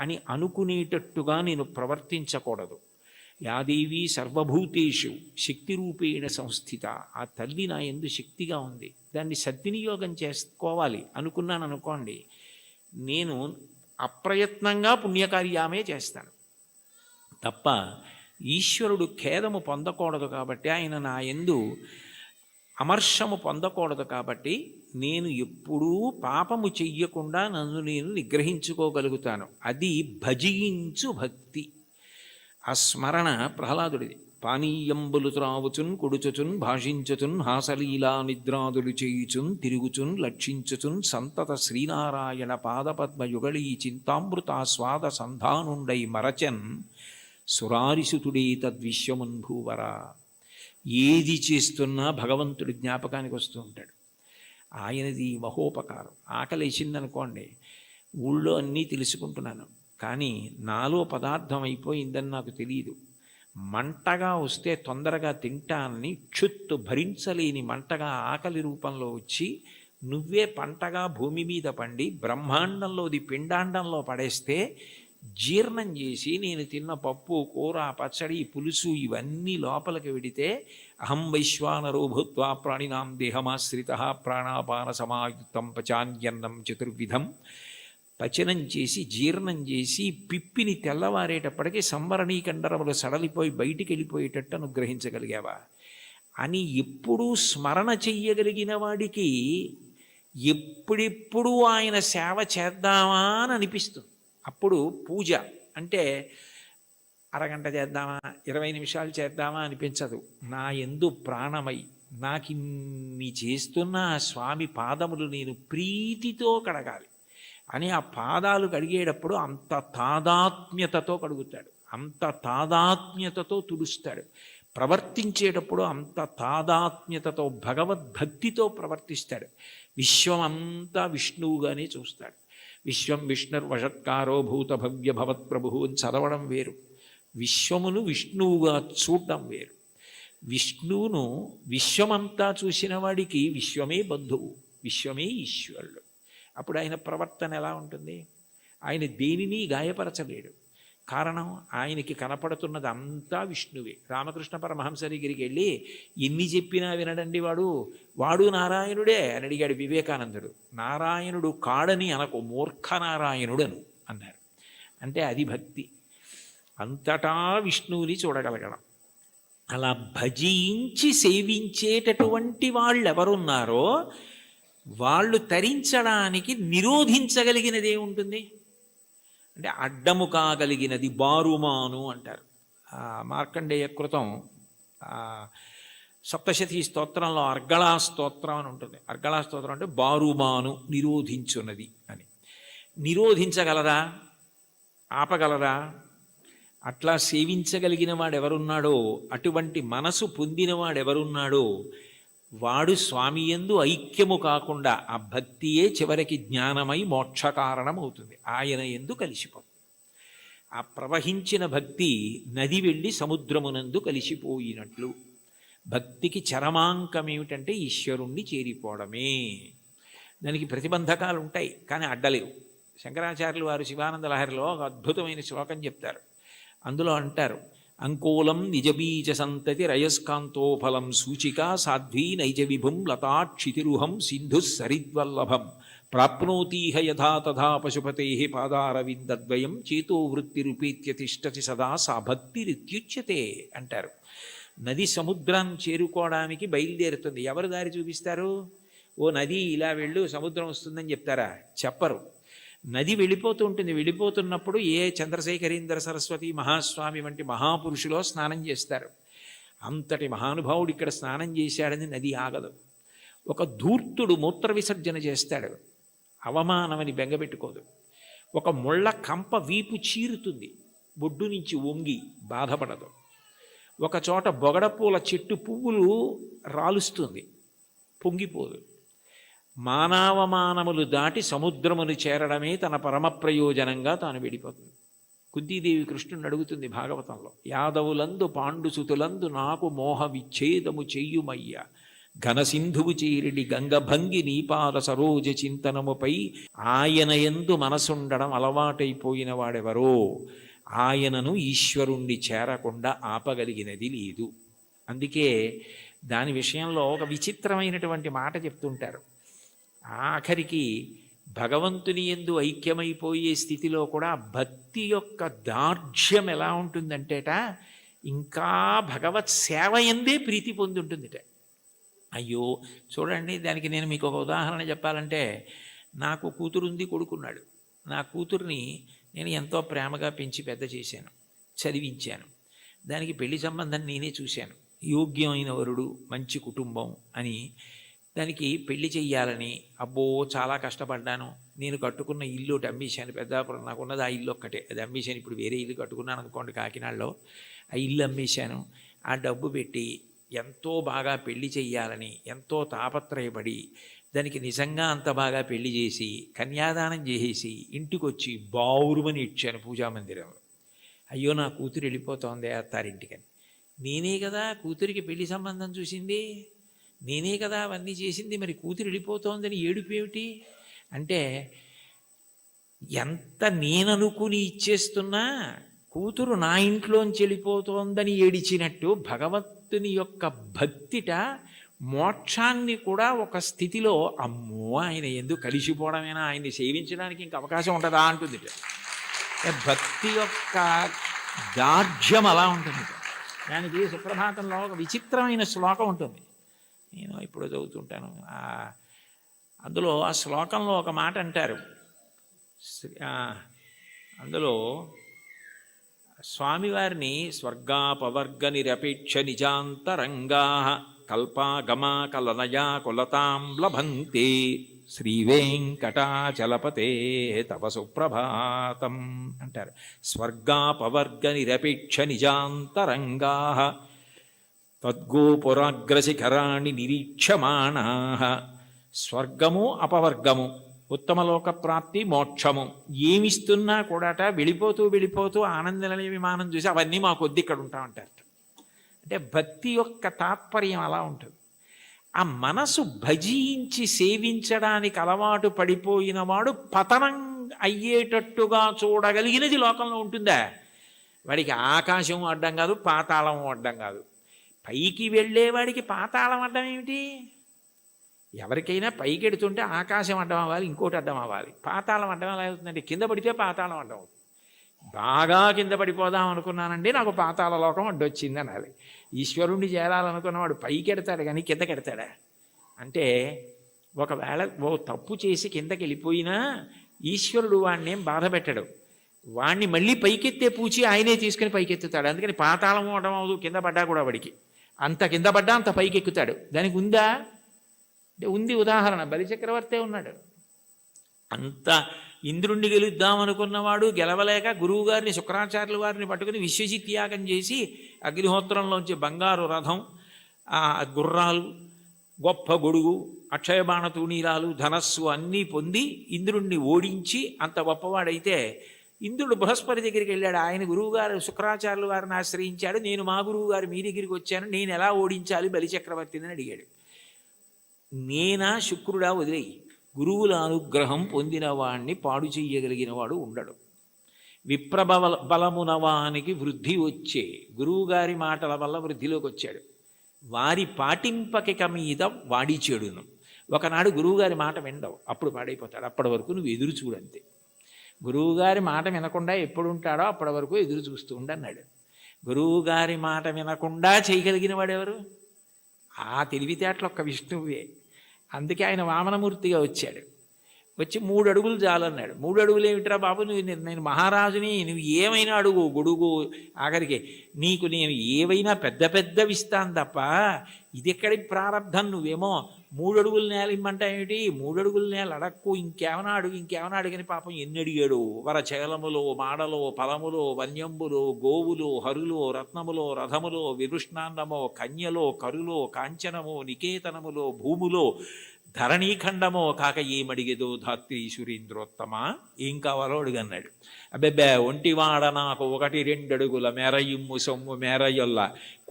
అని అనుకునేటట్టుగా నేను ప్రవర్తించకూడదు. యాదేవి సర్వభూతేషు శక్తి రూపేణ సంస్థిత. ఆ తల్లి నా యందు శక్తిగా ఉంది, దాన్ని సద్వినియోగం చేసుకోవాలి అనుకున్నాను అనుకోండి, నేను అప్రయత్నంగా పుణ్యకార్యామే చేస్తాను తప్ప ఈశ్వరుడు ఖేదము పొందకూడదు. కాబట్టి ఆయన నా యందు అమర్షము పొందకూడదు. కాబట్టి నేను ఎప్పుడూ పాపము చెయ్యకుండా నన్ను నేను నిగ్రహించుకోగలుగుతాను. అది భజించు భక్తి. ఆ స్మరణ ప్రహ్లాదుడిది. పానీయంబులు త్రావుచున్ కొడుచుచున్ భాషించుచున్ హాసలీలా నిద్రాదులు చేయుచున్ తిరుగుచున్ లక్షించుచున్ సంతత శ్రీనారాయణ పాదపద్మయుగళీ చింతామృతాస్వాద సంధానుండై మరచన్ సురారిసుతుడే తద్విశ్వమున్ భూవరా. ఏది చేస్తున్నా భగవంతుడి జ్ఞాపకానికి వస్తూ ఉంటాడు. ఆయనది మహోపకారం. ఆకలేసిందనుకోండి, ఊళ్ళో అన్నీ తెలుసుకుంటున్నాను కానీ నాలో పదార్థం అయిపోయిందని నాకు తెలియదు. మంటగా వస్తే తొందరగా తింటానని క్షుత్తు భరించలేని మంటగా ఆకలి రూపంలో వచ్చి నువ్వే పంటగా భూమి మీద పండి బ్రహ్మాండంలోది పిండాండంలో పడేస్తే జీర్ణం చేసి నేను తిన్న పప్పు కూర పచ్చడి పులుసు ఇవన్నీ లోపలికి వెడితే అహం వైశ్వానరో భూత్వా ప్రాణినాం దేహమాశ్రిత ప్రాణాపాన సమాయుక్తం పచాన్యన్నం చతుర్విధం పచనం చేసి జీర్ణం చేసి పిప్పిని తెల్లవారేటప్పటికీ సంవరణీకండరములు సడలిపోయి బయటికి వెళ్ళిపోయేటట్టు అనుగ్రహించగలిగావా అని ఎప్పుడూ స్మరణ చెయ్యగలిగిన వాడికి ఎప్పుడెప్పుడు ఆయన సేవ చేద్దామా అని అనిపిస్తుంది. అప్పుడు పూజ అంటే అరగంట చేద్దామా 20 నిమిషాలు చేద్దామా అనిపించదు. నా యందు ప్రాణమై నాకిన్ని చేస్తున్న ఆ స్వామి పాదములు నేను ప్రీతితో కడగాలి అని ఆ పాదాలు కడిగేటప్పుడు అంత తాదాత్మ్యతతో కడుగుతాడు, అంత తాదాత్మ్యతతో తుడుస్తాడు. ప్రవర్తించేటప్పుడు అంత తాదాత్మ్యతతో భగవద్భక్తితో ప్రవర్తిస్తాడు. విశ్వం అంతా విష్ణువుగానే చూస్తాడు. విశ్వం విష్ణుర్వషత్కారో భూత భవ్య భవత్ప్రభు అని చదవడం వేరు, విశ్వమును విష్ణువుగా చూడడం వేరు. విష్ణువును విశ్వమంతా చూసిన వాడికి విశ్వమే బంధువు, విశ్వమే ఈశ్వరుడు. అప్పుడు ఆయన ప్రవర్తన ఎలా ఉంటుంది? ఆయన దేనిని గాయపరచలేడు. కారణం ఆయనకి కనపడుతున్నది అంతా విష్ణువే. రామకృష్ణ పరమహంస దగ్గరికి వెళ్ళి ఎన్ని చెప్పినా వినడండి వాడు నారాయణుడే అని అడిగాడు వివేకానందుడు. నారాయణుడు కాడని అనకు, మూర్ఖ నారాయణుడు అను అన్నారు. అంటే అది భక్తి, అంతటా విష్ణువుని చూడగలగడం. అలా భజించి సేవించేటటువంటి వాళ్ళు ఎవరున్నారో వాళ్ళు తరించడానికి నిరోధించగలిగినది ఏముంటుంది అంటే అడ్డము కాగలిగినది బారుమాను అంటారు. మార్కండేయ కృతం సప్తశతీ స్తోత్రంలో అర్గళా స్తోత్రం అని ఉంటుంది. అర్గళా స్తోత్రం అంటే బారుమాను నిరోధించున్నది అని. నిరోధించగలదా? ఆపగలదా? అట్లా సేవించగలిగిన వాడెవరున్నాడో, అటువంటి మనసు పొందినవాడెవరున్నాడో వాడు స్వామి యందు ఐక్యము కాకుండా ఆ భక్తియే చివరికి జ్ఞానమై మోక్షకారణమవుతుంది. ఆయన యందు కలిసిపోతుంది. ఆ ప్రవహించిన భక్తి నది వెళ్ళి సముద్రమునందు కలిసిపోయినట్లు. భక్తికి చరమాంకం ఏమిటంటే ఈశ్వరుణ్ణి చేరిపోవడమే. దానికి ప్రతిబంధకాలు ఉంటాయి కానీ అడ్డలేవు. శంకరాచార్యులు వారు శివానంద లహరిలో ఒక అద్భుతమైన శ్లోకం చెప్తారు. అందులో అంటారు, అంకోలం నిజబీజ సంతతి రయస్కాంతోఫలం సూచిక సాధ్వీ నైజ విభుం లతాక్షితిరుహం సింధు సరిద్వల్లభం ప్రాప్నోతీహ యథా తథా పశుపతే పాదారవిందద్వయం చేతో వృత్తిరుపేత్య తిష్టతి సదా సా భక్తిరిత్యుచ్యతే అంటారు. నది సముద్రాన్ని చేరుకోవడానికి బయలుదేరుతుంది. ఎవరు దారి చూపిస్తారు? ఓ నది ఇలా వెళ్ళు సముద్రం వస్తుందని చెప్తారా? చెప్పరు. నది వెళ్ళిపోతూ ఉంటుంది. వెళ్ళిపోతున్నప్పుడు ఏ చంద్రశేఖరేంద్ర సరస్వతి మహాస్వామి వంటి మహాపురుషులో స్నానం చేస్తారు. అంతటి మహానుభావుడు ఇక్కడ స్నానం చేశాడని నది ఆగదు. ఒక ధూర్తుడు మూత్ర విసర్జన చేస్తాడు, అవమానమని బెంగపెట్టుకోదు. ఒక ముళ్ళ కంప వీపు చీరుతుంది, బొడ్డు నుంచి వంగి బాధపడదు. ఒక చోట బొగడపూల చెట్టు పువ్వులు రాలుస్తుంది, పొంగిపోదు. మానవమానములు దాటి సముద్రమును చేరడమే తన పరమ ప్రయోజనంగా తాను వెళ్ళిపోతుంది. కుంతీదేవి కృష్ణుని అడుగుతుంది భాగవతంలో, యాదవులందు పాండుసుతులందు నాకు మోహ విచ్ఛేదము చెయ్యుమయ్య ఘనసింధువు చేరిడి గంగభంగి నీపాల సరోజ చింతనముపై ఆయన యందు మనసుండడం అలవాటైపోయిన వాడెవరో ఆయనను ఈశ్వరుణ్ణి చేరకుండా ఆపగలిగినది లేదు. అందుకే దాని విషయంలో ఒక విచిత్రమైనటువంటి మాట చెప్తుంటారు. ఆఖరికి భగవంతుని యందు ఐక్యమైపోయే స్థితిలో కూడా భక్తి యొక్క దార్ఢ్యం ఎలా ఉంటుందంటేట, ఇంకా భగవత్ సేవ ఎందే ప్రీతి పొంది ఉంటుందిట. అయ్యో చూడండి, దానికి నేను మీకు ఒక ఉదాహరణ చెప్పాలంటే, నాకు కూతురుంది, కొడుకున్నాడు. నా కూతుర్ని నేను ఎంతో ప్రేమగా పెంచి పెద్ద చేశాను, చదివించాను. దానికి పెళ్లి సంబంధం నేనే చూశాను. యోగ్యమైన వరుడు, మంచి కుటుంబం అని దానికి పెళ్లి చెయ్యాలని అబ్బో చాలా కష్టపడ్డాను. నేను కట్టుకున్న ఇల్లు ఒకటి అమ్మేశాను. పెద్దాపురం నాకున్నది ఆ ఇల్లు ఒక్కటే, అది అమ్మేశాను. ఇప్పుడు వేరే ఇల్లు కట్టుకున్నాను అనుకోండి కాకినాడలో. ఆ ఇల్లు అమ్మేశాను. ఆ డబ్బు పెట్టి ఎంతో బాగా పెళ్లి చెయ్యాలని ఎంతో తాపత్రయపడి దానికి నిజంగా అంత బాగా పెళ్లి చేసి కన్యాదానం చేసేసి ఇంటికొచ్చి బావురుమని ఇచ్చాను పూజామందిరంలో. అయ్యో నా కూతురు వెళ్ళిపోతోంది అత్తారింటికని. నేనే కదా కూతురికి పెళ్లి సంబంధం చూసింది, నేనే కదా అవన్నీ చేసింది, మరి కూతురు వెళ్ళిపోతోందని ఏడుపు ఏమిటి అంటే, ఎంత నేననుకుని ఇచ్చేస్తున్నా కూతురు నా ఇంట్లోంచి వెళ్ళిపోతోందని ఏడిచినట్టు భగవంతుని యొక్క భక్తిట మోక్షాన్ని కూడా ఒక స్థితిలో అమ్మో ఆయన ఎందుకు కలిసిపోవడమేనా, ఆయన్ని సేవించడానికి ఇంక అవకాశం ఉంటుందా అంటుంది. భక్తి యొక్క దార్ఢ్యం అలా ఉంటుంది. దానికి సుప్రభాతంలో ఒక విచిత్రమైన శ్లోకం ఉంటుంది, నేను ఇప్పుడు చదువుతుంటాను. అందులో ఆ శ్లోకంలో ఒక మాట అంటారు. అందులో స్వామివారిని స్వర్గాపవర్గ నిరపేక్ష నిజాంతరంగా కల్పాగమా కలనయా కులతాం లభంతే శ్రీవేంకటాచలపతే తవ సుప్రభాతం అంటారు. స్వర్గాపవర్గ నిరపేక్ష నిజాంతరంగా తద్గోపురాగ్రశిఖరాణి నిరీక్షమాణా. స్వర్గము అపవర్గము, ఉత్తమలోక ప్రాప్తి, మోక్షము ఏమిస్తున్నా కూడాట వెళ్ళిపోతూ వెళ్ళిపోతూ ఆనందనిలయ విమానం చూసి అవన్నీ మాకు వద్దు ఇక్కడ ఉంటామంటారు. అంటే భక్తి యొక్క తాత్పర్యం అలా ఉంటుంది. ఆ మనసు భజించి సేవించడానికి అలవాటు పడిపోయిన వాడు పతనం అయ్యేటట్టుగా చూడగలిగినది లోకంలో ఉంటుందా? వాడికి ఆకాశం అడ్డం కాదు, పాతాళం అడ్డం కాదు. పైకి వెళ్ళేవాడికి పాతాళం అడ్డం ఏమిటి? ఎవరికైనా పైకి ఎడుతుంటే ఆకాశం అడ్డం అవ్వాలి, ఇంకోటి అడ్డం అవ్వాలి. పాతాళం అడ్డం ఎలా అవుతుందంటే, కింద పడితే పాతాళం అడ్డం అవుతుంది. బాగా కింద పడిపోదాం అనుకున్నానండి, నాకు పాతాళ లోకం అడ్డొచ్చింది అనాలి. ఈశ్వరుణ్ణి చేరాలనుకున్నవాడు పైకి ఎడతాడు కానీ కిందకి ఎడతాడా? అంటే ఒకవేళ ఓ తప్పు చేసి కిందకి వెళ్ళిపోయినా ఈశ్వరుడు వాడిని ఏం బాధ పెట్టడు. వాణ్ణి మళ్ళీ పైకెత్తే పూచి ఆయనే తీసుకుని పైకెత్తుతాడు. అందుకని పాతాళం అవడం అవదు, కింద పడ్డా కూడా వాడికి అంత కింద పడ్డా అంత పైకి ఎక్కుతాడు. దానికి ఉందా అంటే ఉంది. ఉదాహరణ బలిచక్రవర్తే ఉన్నాడు. అంత ఇంద్రుణ్ణి గెలుద్దామనుకున్నవాడు గెలవలేక గురువుగారిని శుక్రాచార్యుల వారిని పట్టుకుని విశ్వజిత్ యాగం చేసి అగ్నిహోత్రంలోంచి బంగారు రథం, గుర్రాలు, గొప్ప గొడుగు, అక్షయబాణ తూణీరాలు, ధనస్సు అన్నీ పొంది ఇంద్రుణ్ణి ఓడించి అంత గొప్పవాడైతే ఇంద్రుడు బృహస్పతి దగ్గరికి వెళ్ళాడు. ఆయన గురువుగారు శుక్రాచార్యుల వారిని ఆశ్రయించాడు. నేను మా గురువుగారు మీ దగ్గరికి వచ్చాను, నేను ఎలా ఓడించాలి బలిచక్రవర్తిని అడిగాడు. నేనా శుక్రుడా వదిలేయి, గురువుల అనుగ్రహం పొందిన వాణ్ణి పాడు చెయ్యగలిగిన వాడు ఉండడు. బలమునవానికి వృద్ధి వచ్చే గురువుగారి మాటల వల్ల వృద్ధిలోకి వచ్చాడు. వారి పాటింపకిక మీద వాడి చెడును. ఒకనాడు గురువుగారి మాట వినడవు, అప్పుడు పాడైపోతాడు. అప్పటి వరకు నువ్వు ఎదురు చూడంతే. గురువుగారి మాట వినకుండా ఎప్పుడు ఉంటాడో అప్పటి వరకు ఎదురు చూస్తూ ఉండన్నాడు. గురువుగారి మాట వినకుండా చేయగలిగిన వాడెవరు? ఆ తెలివితేటలు ఒక్క విష్ణువే. అందుకే ఆయన వామనమూర్తిగా వచ్చాడు. వచ్చి 3 అడుగులు చాలన్నాడు. 3 అడుగులు ఏమిట్రా బాబు, నేను మహారాజుని, నువ్వు ఏమైనా అడుగు, గొడుగు, ఆఖరికి నీకు నేను ఏవైనా పెద్ద పెద్దవి ఇస్తాను తప్ప ఇది ఎక్కడి ప్రారంధం, నువ్వేమో 3 అడుగుల నేల ఇమ్మంటా ఏమిటి? 3 అడుగుల నేల అడక్కు, ఇంకేమైనా అడుగు, ఇంకేమైనా అడిగని పాపం ఎన్ని అడిగాడు. వరచలములో, మాడలో, ఫలములో, వన్యంబులో, గోవులో, హరులో, రత్నములో, రథములో, వివృష్ణాన్నమో, కన్యలో, కరులో, కాంచనమో, నికేతనములో, భూములో, ధరణీఖండమో కాక ఏమడిగేదో ధాత్రి సురేంద్రోత్తమ, ఏం కావాలో అడుగన్నాడు. అబ్బెబ్బే ఒంటివాడ నాకు 1-2 అడుగుల మేరయుమ్ము సొమ్ము మేరయొల్ల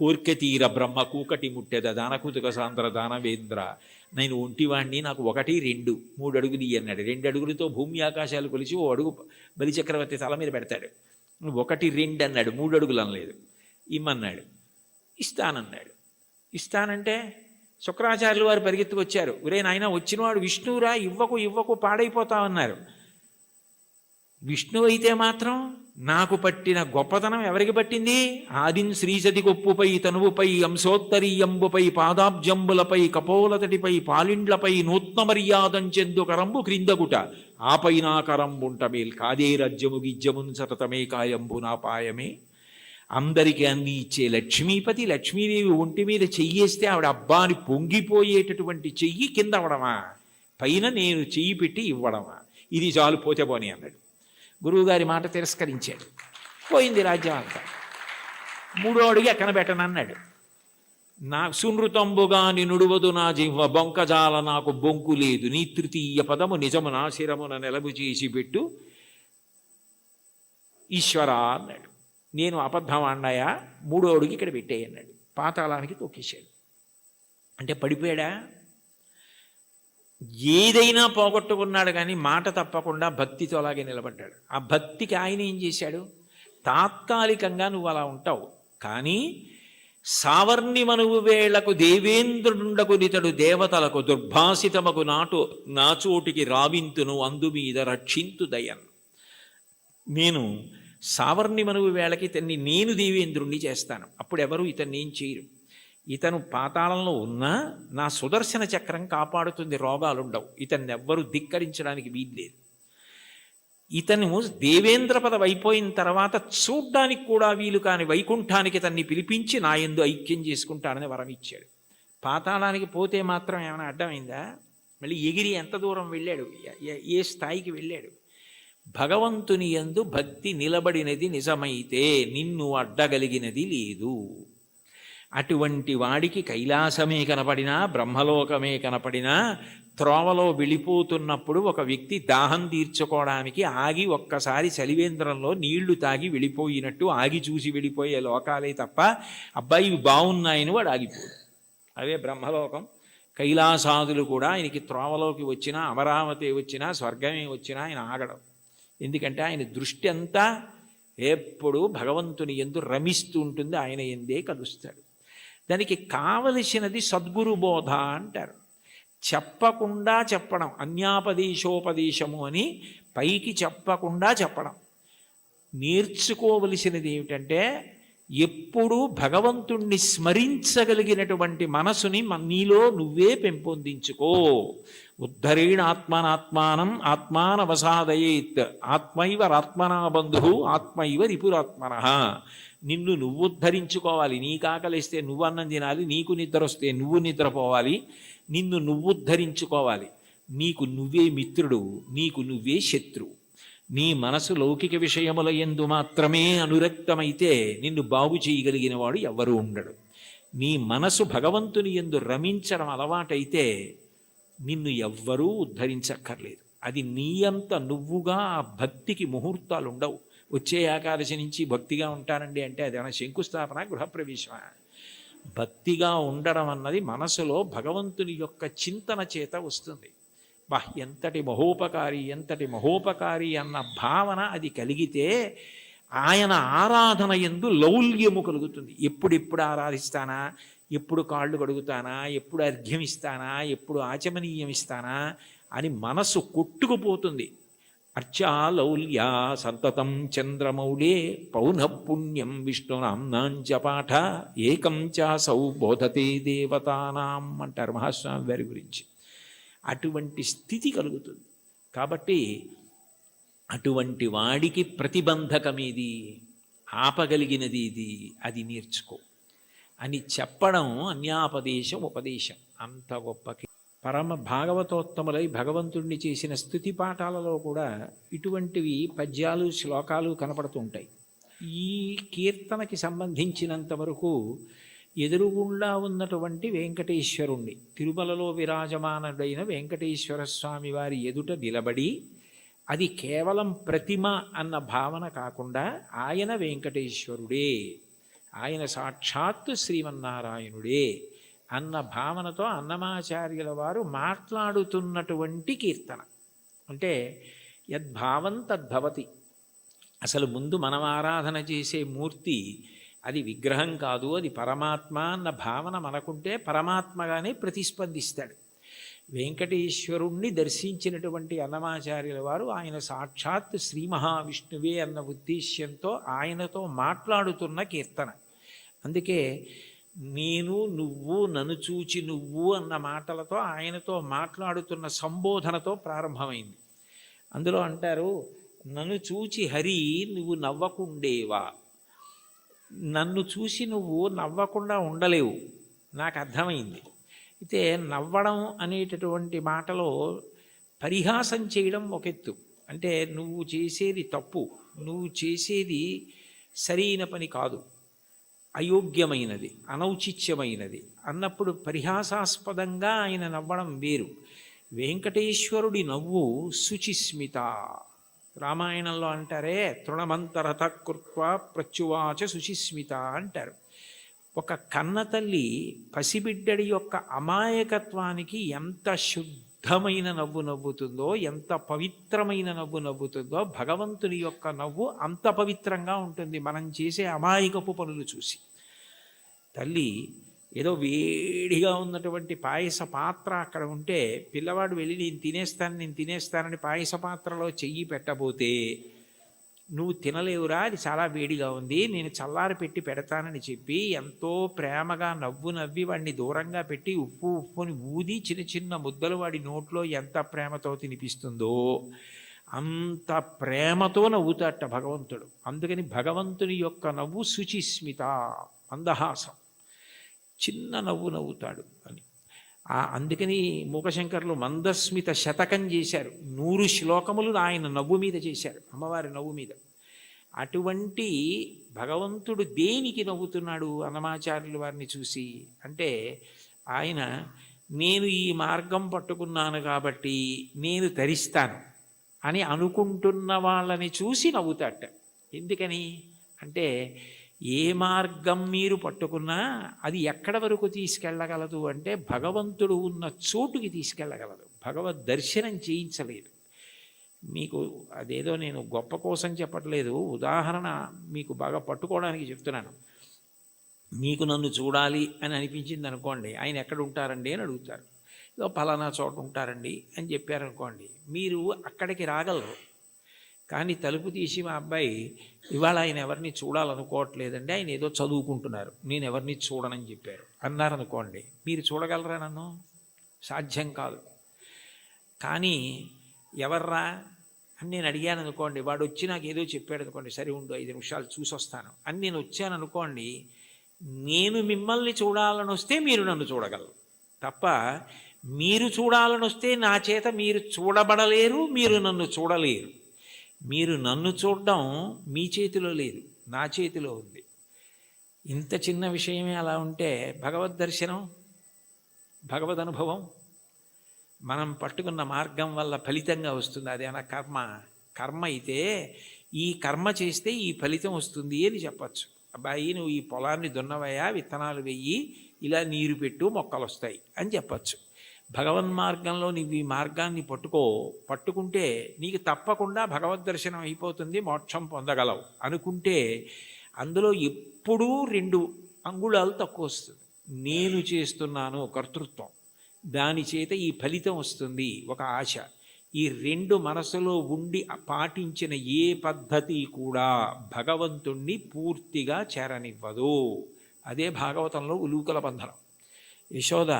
కోర్కె తీర బ్రహ్మ కూకటి ముట్టెద దానకుతుక సాంద్ర దానవేంద్ర, నేను ఒంటివాణ్ణి, నాకు 1-2 3 అడుగులు ఇయ్యి అన్నాడు. 2 అడుగులతో భూమి ఆకాశాలు కొలిచి 1 అడుగు బలిచక్రవర్తి తల మీద పెడతాడు. 1-2 అన్నాడు, 3 అడుగులు అనలేదు. ఇమ్మన్నాడు. ఇస్తానన్నాడు. ఇస్తానంటే శుక్రాచార్యులు వారు పరిగెత్తుకొచ్చారు. ఒరే నాయన, వచ్చినవాడు విష్ణువురా, ఇవ్వకు పాడైపోతామన్నారు. విష్ణువు అయితే మాత్రం నాకు పట్టిన గొప్పతనం ఎవరికి పట్టింది? ఆదిన్ శ్రీసతి కొప్పుపై తనువుపై అంశోత్తరీయంబుపై పాదాబ్జంబులపై కపోలతటిపై పాలిండ్లపై నూత్న మర్యాదంచెందు కరంబు క్రిందగుట ఆపై నా కరంబుంటమేల్ కాదే రజ్యము గిజ్జమున్ సతతమే కాయంబు నా పాయమే. అందరికీ అన్ని ఇచ్చే లక్ష్మీపతి, లక్ష్మీదేవి ఒంటి మీద చెయ్యేస్తే ఆవిడ అబ్బాని పొంగిపోయేటటువంటి చెయ్యి కింద అవడమా, పైన నేను చెయ్యి పెట్టి ఇవ్వడమా? ఇది చాలు, పోతే పోని అన్నాడు. గురువుగారి మాట తిరస్కరించాడు. పోయింది రాజ్యం అంతా. 3వ అడుగు ఎక్కన పెట్టనన్నాడు. నా సునృతంబుగా నినుడువదు నా జిహ్వ బొంకజాల నాకు బొంకు లేదు, నీ తృతీయ పదము నిజము నా శిరమున నెలవు చేసి పెట్టు ఈశ్వరా అన్నాడు. నేను అబద్ధం అన్నాయా? 3వ అడుగు ఇక్కడ పెట్టేయన్నాడు. పాతాళానికి తొక్కేశాడు. అంటే పడిపోయాడా? ఏదైనా పోగొట్టుకున్నాడు కానీ మాట తప్పకుండా భక్తితో అలాగే నిలబడ్డాడు. ఆ భక్తికి ఆయన ఏం చేశాడు? తాత్కాలికంగా నువ్వు అలా ఉంటావు, కానీ సావర్ణి మనువు వేళకు దేవేంద్రుండకు నితడు దేవతలకు దుర్భాసితమకు నాచోటికి రావింతును అందు మీద రక్షింతు దయన్. నేను సావర్ణి మనువు వేళకి ఇతన్ని నేను దేవేంద్రుణ్ణి చేస్తాను. అప్పుడు ఎవరు ఇతన్ని ఏం చేయరు. ఇతను పాతాళంలో ఉన్నా నా సుదర్శన చక్రం కాపాడుతుంది, రోగాలుండవు. ఇతన్ని ఎవ్వరూ ధిక్కరించడానికి వీల్లేదు. ఇతను దేవేంద్ర పదవి అయిపోయిన తర్వాత చూడ్డానికి కూడా వీలు కాని వైకుంఠానికి ఇతన్ని పిలిపించి నా యందు ఐక్యం చేసుకుంటానని వరం ఇచ్చాడు. పాతాళానికి పోతే మాత్రం ఏమైనా అడ్డమైందా? మళ్ళీ ఎగిరి ఎంత దూరం వెళ్ళాడు, ఏ స్థాయికి వెళ్ళాడు? భగవంతుని యందు భక్తి నిలబడినది నిజమైతే నిన్ను అడ్డగలిగినది లేదు. అటువంటి వాడికి కైలాసమే కనపడినా బ్రహ్మలోకమే కనపడినా త్రోవలో వెళ్ళిపోతున్నప్పుడు ఒక వ్యక్తి దాహం తీర్చుకోవడానికి ఆగి ఒక్కసారి చలివేంద్రంలో నీళ్లు తాగి వెళ్ళిపోయినట్టు ఆగి చూసి వెళ్ళిపోయే లోకాలే తప్ప అబ్బాయి ఇవి బాగున్నాయని వాడు ఆగిపోడు. అదే బ్రహ్మలోకం. కైలాసాదులు కూడా ఆయనకి త్రోవలోకి వచ్చినా అమరావతి వచ్చినా స్వర్గమే వచ్చినా ఆయన ఆగడం. ఎందుకంటే ఆయన దృష్టి అంతా ఎప్పుడూ భగవంతుని యందు రమిస్తూ ఉంటుంది, ఆయన ఎందే కలుస్తాడు. దానికి కావలసినది సద్గురు బోధ అంటారు. చెప్పకుండా చెప్పడం, అన్యాపదేశోపదేశము అని పైకి చెప్పకుండా చెప్పడం. నేర్చుకోవలసినది ఏమిటంటే ఎప్పుడూ భగవంతుణ్ణి స్మరించగలిగినటువంటి మనసుని నీలో నువ్వే పెంపొందించుకో. ఉద్ధరేణ ఆత్మనాత్మానం ఆత్మానవసాదయేత్ ఆత్మైవరాత్మనా బంధు ఆత్మైవ రిపురాత్మన. నిన్ను నువ్వు ఉద్ధరించుకోవాలి. నీకు ఆకలిస్తే నువ్వు అన్నం తినాలి, నీకు నిద్ర వస్తే నువ్వు నిద్రపోవాలి. నిన్ను నువ్వు ఉద్ధరించుకోవాలి. నీకు నువ్వే మిత్రుడు, నీకు నువ్వే శత్రువు. నీ మనసు లౌకిక విషయముల యందు మాత్రమే అనురక్తమైతే నిన్ను బాగు చేయగలిగిన వాడు ఎవ్వరూ ఉండడు. నీ మనసు భగవంతుని యందు రమించడం అలవాటైతే నిన్ను ఎవ్వరూ ఉద్ధరించక్కర్లేదు. అది నీ అంత నువ్వుగా ఆ భక్తికి ముహూర్తాలు ఉండవు. వచ్చే ఏకాదశి నుంచి భక్తిగా ఉంటానండి అంటే అదేమైనా శంకుస్థాపన, గృహప్రవేశమా? భక్తిగా ఉండడం అన్నది మనసులో భగవంతుని యొక్క చింతన చేత వస్తుంది. ఎంతటి మహోపకారి అన్న భావన అది కలిగితే ఆయన ఆరాధన యందు లౌల్యము కలుగుతుంది. ఎప్పుడెప్పుడు ఆరాధిస్తానా, ఎప్పుడు కాళ్ళు కడుగుతానా, ఎప్పుడు అర్ఘ్యం ఇస్తానా, ఎప్పుడు ఆచమనీయం ఇస్తానా అని మనసు కొట్టుకుపోతుంది. అర్చాలౌల్యా సంతతం చంద్రమౌళే పౌనఃపుణ్యం విష్ణునాంనాంచ పాఠ ఏకం చాసౌ బోధతే దేవతానాం అంటారు మహాస్వామి వారి గురించి. అటువంటి స్థితి కలుగుతుంది. కాబట్టి అటువంటి వాడికి ప్రతిబంధకమేది, ఆపగలిగినది ఇది, అది నేర్చుకో అని చెప్పడం అన్యాపదేశం, ఉపదేశం. అంత గొప్ప పరమ భాగవతోత్తములై భగవంతుణ్ణి చేసిన స్తుతి పాఠాలలో కూడా ఇటువంటివి పద్యాలు, శ్లోకాలు కనపడుతూ ఉంటాయి. ఈ కీర్తనకి సంబంధించినంత వరకు ఎదురుగుండా ఉన్నటువంటి వెంకటేశ్వరుణ్ణి, తిరుమలలో విరాజమానుడైన వెంకటేశ్వర స్వామి వారి ఎదుట నిలబడి, అది కేవలం ప్రతిమ అన్న భావన కాకుండా ఆయన వెంకటేశ్వరుడే, ఆయన సాక్షాత్తు శ్రీమన్నారాయణుడే అన్న భావనతో అన్నమాచార్యుల వారు మాట్లాడుతున్నటువంటి కీర్తన. అంటే యద్భావం తద్భవతి. అసలు ముందు మనం ఆరాధన చేసే మూర్తి అది విగ్రహం కాదు, అది పరమాత్మ అన్న భావన మనకుంటే పరమాత్మగానే ప్రతిస్పందిస్తాడు. వెంకటేశ్వరుణ్ణి దర్శించినటువంటి అన్నమాచార్యుల వారు ఆయన సాక్షాత్ శ్రీ మహావిష్ణువే అన్న ఉద్దేశ్యంతో ఆయనతో మాట్లాడుతున్న కీర్తన. అందుకే నేను, నువ్వు, నన్ను చూచి నువ్వు అన్న మాటలతో ఆయనతో మాట్లాడుతున్న సంబోధనతో ప్రారంభమైంది. అందులో అంటారు, నన్ను చూచి హరి నువ్వు నవ్వకుండేవా. నన్ను చూసి నువ్వు నవ్వకుండా ఉండలేవు, నాకు అర్థమైంది. అయితే నవ్వడం అనేటటువంటి మాటలో పరిహాసం చేయడం ఒక ఎత్తు. అంటే నువ్వు చేసేది తప్పు, నువ్వు చేసేది సరైన పని కాదు, అయోగ్యమైనది, అనౌచిత్యమైనది అన్నప్పుడు పరిహాసాస్పదంగా ఆయన నవ్వడం వేరు. వెంకటేశ్వరుడి నవ్వు శుచిస్మిత. రామాయణంలో అంటారే, తృణమంతరత కృత్వా ప్రత్యువాచ శుచిస్మిత అంటారు. ఒక కన్నతల్లి పసిబిడ్డడి యొక్క అమాయకత్వానికి ఎంత శుద్ధమైన నవ్వు నవ్వుతుందో, ఎంత పవిత్రమైన నవ్వు నవ్వుతుందో, భగవంతుని యొక్క నవ్వు అంత పవిత్రంగా ఉంటుంది మనం చేసే అమాయకపు పనులు చూసి. తల్లి ఏదో వేడిగా ఉన్నటువంటి పాయస పాత్ర అక్కడ ఉంటే పిల్లవాడు వెళ్ళి నేను తినేస్తానని పాయస పాత్రలో చెయ్యి పెట్టబోతే, నువ్వు తినలేవురా, అది చాలా వేడిగా ఉంది, నేను చల్లారి పెట్టి పెడతానని చెప్పి ఎంతో ప్రేమగా నవ్వు నవ్వి వాడిని దూరంగా పెట్టి ఉప్పుని ఊది చిన్న చిన్న ముద్దలు వాడి నోట్లో ఎంత ప్రేమతో తినిపిస్తుందో అంత ప్రేమతో నవ్వుతాట భగవంతుడు. అందుకని భగవంతుని యొక్క నవ్వు శుచిస్మిత, మందహాసం, చిన్న నవ్వు నవ్వుతాడు అని. అందుకని మూకశంకర్లు మందస్మిత శతకం చేశారు. 100 శ్లోకములు ఆయన నవ్వు మీద చేశారు, అమ్మవారి నవ్వు మీద. అటువంటి భగవంతుడు దేనికి నవ్వుతున్నాడు అన్నమాచార్యుల వారిని చూసి అంటే, ఆయన నేను ఈ మార్గం పట్టుకున్నాను కాబట్టి నేను తరిస్తాను అని అనుకుంటున్న వాళ్ళని చూసి నవ్వుతాట. ఎందుకని అంటే, ఏ మార్గం మీరు పట్టుకున్నా అది ఎక్కడ వరకు తీసుకెళ్ళగలదు అంటే భగవంతుడు ఉన్న చోటుకి తీసుకెళ్ళగలదు, భగవద్ దర్శనం చేయించలేదు. మీకు అదేదో నేను గొప్ప కోసం చెప్పట్లేదు, ఉదాహరణ మీకు బాగా పట్టుకోవడానికి చెప్తున్నాను. మీకు నన్ను చూడాలి అని అనిపించింది అనుకోండి, ఆయన ఎక్కడ ఉంటారండి అని అడుగుతారు. ఏదో పలానా చోట ఉంటారండి అని చెప్పారనుకోండి, మీరు అక్కడికి రాగలరు. కానీ తలుపు తీసి మా అబ్బాయి ఇవాళ ఆయన ఎవరిని చూడాలనుకోవట్లేదండి, ఆయన ఏదో చదువుకుంటున్నారు, నేను ఎవరిని చూడనని చెప్పారు అన్నారనుకోండి, మీరు చూడగలరా నన్ను? సాధ్యం కాదు. కానీ ఎవర్రా అని నేను అడిగాను అనుకోండి, వాడు వచ్చి నాకు ఏదో చెప్పాడు అనుకోండి, సరే ఉండు 5 నిమిషాలు చూసి వస్తాను అని నేను వచ్చాను అనుకోండి, నేను మిమ్మల్ని చూడాలని వస్తే మీరు నన్ను చూడగలరు తప్ప, మీరు చూడాలని వస్తే నా చేత మీరు చూడబడలేరు, మీరు నన్ను చూడలేరు. మీరు నన్ను చూడడం మీ చేతిలో లేదు, నా చేతిలో ఉంది. ఇంత చిన్న విషయమే అలా ఉంటే భగవద్ దర్శనం, భగవద్ అనుభవం మనం పట్టుకున్న మార్గం వల్ల ఫలితంగా వస్తుంది. అదేనా కర్మ అయితే ఈ కర్మ చేస్తే ఈ ఫలితం వస్తుంది అని చెప్పచ్చు. అబ్బాయి నువ్వు ఈ పొలాన్ని దున్నవయ్యా, విత్తనాలు వెయ్యి, ఇలా నీరు పెట్టు, మొక్కలు వస్తాయి అని చెప్పచ్చు. భగవన్మార్గంలో నీవు ఈ మార్గాన్ని పట్టుకుంటే నీకు తప్పకుండా భగవద్ దర్శనం అయిపోతుంది, మోక్షం పొందగలవు అనుకుంటే అందులో ఎప్పుడూ 2 అంగుళాలు తక్కువ వస్తుంది. నేను చేస్తున్నాను కర్తృత్వం, దాని చేత ఈ ఫలితం వస్తుంది ఒక ఆశ. ఈ 2 మనసులో ఉండి పాటించిన ఏ పద్ధతి కూడా భగవంతుణ్ణి పూర్తిగా చేరనివ్వదు. అదే భాగవతంలో ఉలూకల బంధనం. యశోద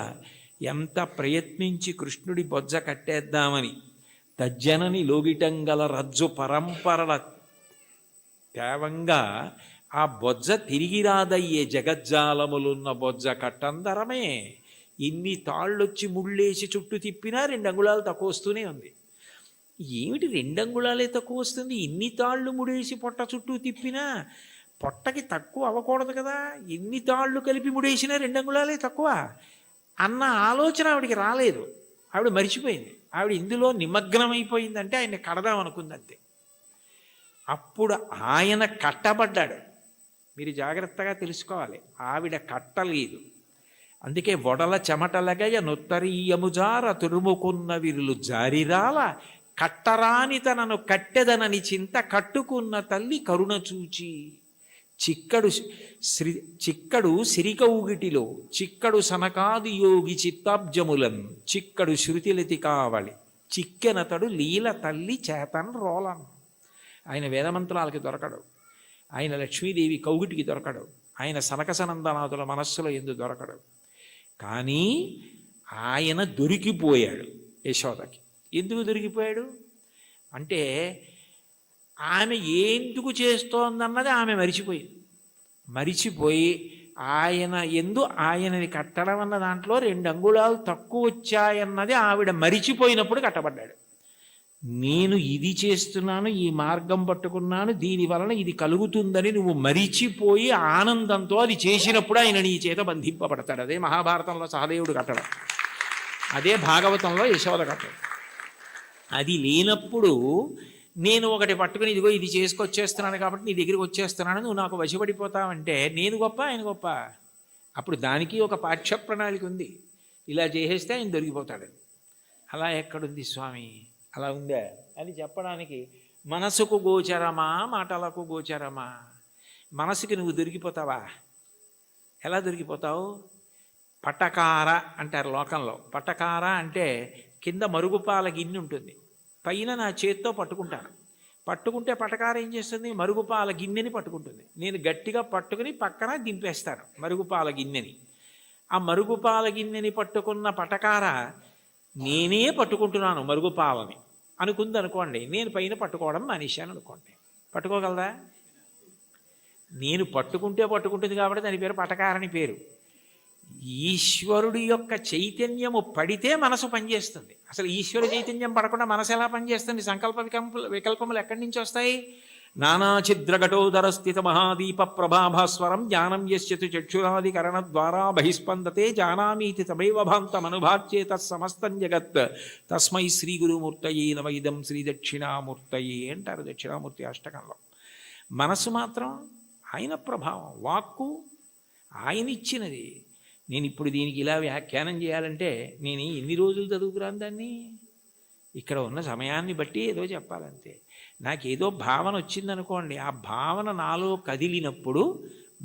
ఎంత ప్రయత్నించి కృష్ణుడి బొజ్జ కట్టేద్దామని తజ్జనని లోగిటంగల రజ్జు పరంపరల తేవంగా ఆ బొజ్జ తిరిగి రాదయ్యే జగజ్జాలములున్న బొజ్జ కట్టందరమే. ఇన్ని తాళ్ళొచ్చి ముళ్ళేసి చుట్టూ తిప్పినా 2 అంగుళాలు తక్కువ వస్తూనే ఉంది. ఏమిటి 2 అంగుళాలే తక్కువ వస్తుంది, ఇన్ని తాళ్ళు ముడేసి పొట్ట చుట్టూ తిప్పినా పొట్టకి తక్కువ అవ్వకూడదు కదా, ఎన్ని తాళ్ళు కలిపి ముడేసినా 2 అంగుళాలే తక్కువ అన్న ఆలోచన ఆవిడికి రాలేదు. ఆవిడ మరిచిపోయింది. ఆవిడ ఇందులో నిమగ్నమైపోయిందంటే ఆయన్ని కడదాం అనుకుందంతే. అప్పుడు ఆయన కట్టబడ్డాడు. మీరు జాగ్రత్తగా తెలుసుకోవాలి, ఆవిడ కట్టలేదు. అందుకే వడల చెమటలగయ నొత్తరీయముజార తురుముకున్న విరులు జారిరాల కట్టరాని తనను కట్టెదనని చింత కట్టుకున్న తల్లి కరుణ చూచి. చిక్కడు సిరికౌగిటిలో చిక్కడు సనకాది యోగి చిత్తాబ్జములన్ చిక్కడు శృతిలతి కావలి చిక్కెనతడు లీల తల్లి చేతన్ రోలన్. ఆయన వేదమంత్రాలకి దొరకడు, ఆయన లక్ష్మీదేవి కౌగిటికి దొరకడు, ఆయన సనకసనందనాథుల మనస్సులో ఎందు దొరకడు. కానీ ఆయన దొరికిపోయాడు యశోదకి. ఎందుకు దొరికిపోయాడు అంటే ఆమె ఎందుకు చేస్తోందన్నది ఆమె మరిచిపోయి ఆయన ఆయనని కట్టడం అన్న దాంట్లో 2 అంగుళాలు తక్కువ వచ్చాయన్నది ఆవిడ మరిచిపోయినప్పుడు కట్టబడ్డాడు. నేను ఇది చేస్తున్నాను, ఈ మార్గం పట్టుకున్నాను, దీని వలన ఇది కలుగుతుందని నువ్వు మరిచిపోయి ఆనందంతో అది చేసినప్పుడు ఆయన నీ చేత బంధింపబడతాడు. అదే మహాభారతంలో సహదేవుడు కట్టడం, అదే భాగవతంలో యశోద కట్టడం. అది లేనప్పుడు నేను ఒకటి పట్టుకుని ఇదిగో ఇది చేసుకొచ్చేస్తున్నాను కాబట్టి నీ దగ్గరికి వచ్చేస్తున్నాను, నువ్వు నాకు వశపడిపోతావంటే నేను గొప్ప ఆయన గొప్ప? అప్పుడు దానికి ఒక పాఠ్య ప్రణాళిక ఉంది. ఇలా చేసేస్తే ఆయన దొరికిపోతాడు. అలా ఎక్కడుంది స్వామి? అలా ఉందా అని చెప్పడానికి మనసుకు గోచరమా మాటలకు గోచరమా? మనసుకి నువ్వు దొరికిపోతావా? ఎలా దొరికిపోతావు? పటకార అంటారు లోకంలో. పటకార అంటే కింద మరుగుపాల గిన్నె ఉంటుంది, పైన నా చేత్తో పట్టుకుంటే పటకార ఏం చేస్తుంది? మరుగుపాల గిన్నెని పట్టుకుంటుంది. నేను గట్టిగా పట్టుకుని పక్కన దింపేస్తాను మరుగుపాల గిన్నెని. ఆ మరుగుపాల గిన్నెని పట్టుకున్న పటకార నేనే పట్టుకుంటున్నాను మరుగుపాలని అనుకుంది అనుకోండి, నేను పైన పట్టుకోవడం మానేశాను అనుకోండి, పట్టుకోగలదా? నేను పట్టుకుంటుంది కాబట్టి దాని పేరు పటకారని పేరు. ఈశ్వరుడి యొక్క చైతన్యము పడితే మనసు పనిచేస్తుంది. అసలు ఈశ్వర చైతన్యం పడకుండా మనసు ఎలా పనిచేస్తుంది? సంకల్ప వికల్పములు ఎక్కడి నుంచి వస్తాయి? నానాఛిద్రఘటోదర స్థిత మహాదీప ప్రభాభాస్వరం జ్ఞానం యస్యతు చక్షురాదికరణ ద్వారా బహిస్పందతే జానామీతి తమైవ భాంతమనుభాచ్యేత సమస్తం జగత్ తస్మై శ్రీ గురుమూర్తయే నమ ఇదం శ్రీ దక్షిణామూర్తయే అంటారు దక్షిణామూర్తి అష్టకంలో. మనసు మాత్రం ఆయన ప్రభావం, వాక్కు ఆయన ఇచ్చినది. నేను ఇప్పుడు దీనికి ఇలా వ్యాఖ్యానం చేయాలంటే నేను ఎన్ని రోజులు చదువుకురాను దాన్ని? ఇక్కడ ఉన్న సమయాన్ని బట్టి ఏదో చెప్పాలంతే. నాకేదో భావన వచ్చిందనుకోండి, ఆ భావన నాలో కదిలినప్పుడు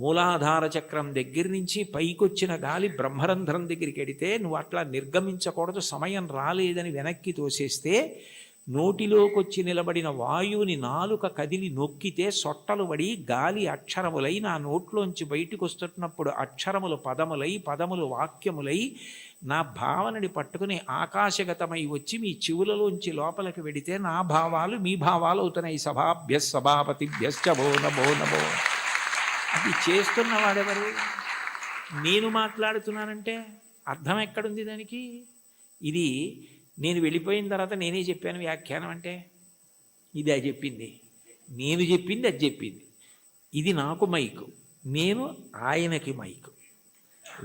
మూలాధార చక్రం దగ్గర నుంచి పైకొచ్చిన గాలి బ్రహ్మరంధ్రం దగ్గరికి వెడితే నువ్వు అట్లా నిర్గమించకూడదు, సమయం రాలేదని వెనక్కి తోసేస్తే నోటిలోకి వచ్చి నిలబడిన వాయువుని నాలుక కదిలి నొక్కితే సొట్టలు పడి గాలి అక్షరములై నా నోట్లోంచి బయటికి వస్తున్నప్పుడు అక్షరములు పదములై పదములు వాక్యములై నా భావనని పట్టుకుని ఆకాశగతమై వచ్చి మీ చెవులలోంచి లోపలికి వెడితే నా భావాలు మీ భావాలు అవుతున్నాయి. సభాభ్యస్ సభాపతిభ్యశ్చ భో నభో నభో. అది చేస్తున్నవాడెవరు? నేను మాట్లాడుతున్నానంటే అర్థం ఎక్కడుంది దానికి? ఇది నేను వెళ్ళిపోయిన తర్వాత నేనే చెప్పాను వ్యాఖ్యానం అంటే ఇది అది చెప్పింది, నేను చెప్పింది అది చెప్పింది. ఇది నాకు మైకు, నేను ఆయనకి మైకు.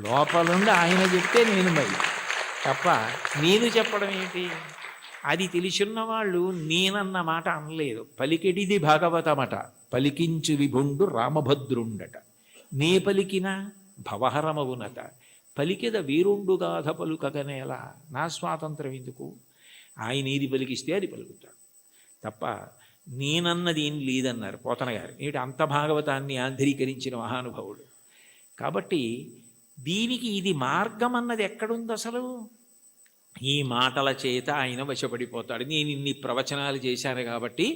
లోపలుండి ఆయన చెప్తే నేను మైకు తప్ప నేను చెప్పడం ఏంటి? అది తెలిసిన్న వాళ్ళు నేనన్న మాట అనలేదు. పలికెడిది భాగవతమట, పలికించు విభుండు రామభద్రుండట. నే పలికిన భవహరమవునట, పలికెద వీరుండుగాథ పలుకగనేలా. నా స్వాతంత్రం ఎందుకు? ఆయన ఏది పలికిస్తే అది పలుకుతాడు తప్ప నేనన్నది ఏం లేదన్నారు పోతన గారు. ఏమిటి అంత భాగవతాన్ని ఆంధ్రీకరించిన మహానుభావుడు. కాబట్టి దీనికి ఇది మార్గం అన్నది ఎక్కడుంది అసలు? ఈ మాటల చేత ఆయన వశపడిపోతాడు. నేను ఇన్ని ప్రవచనాలు చేశాను కాబట్టి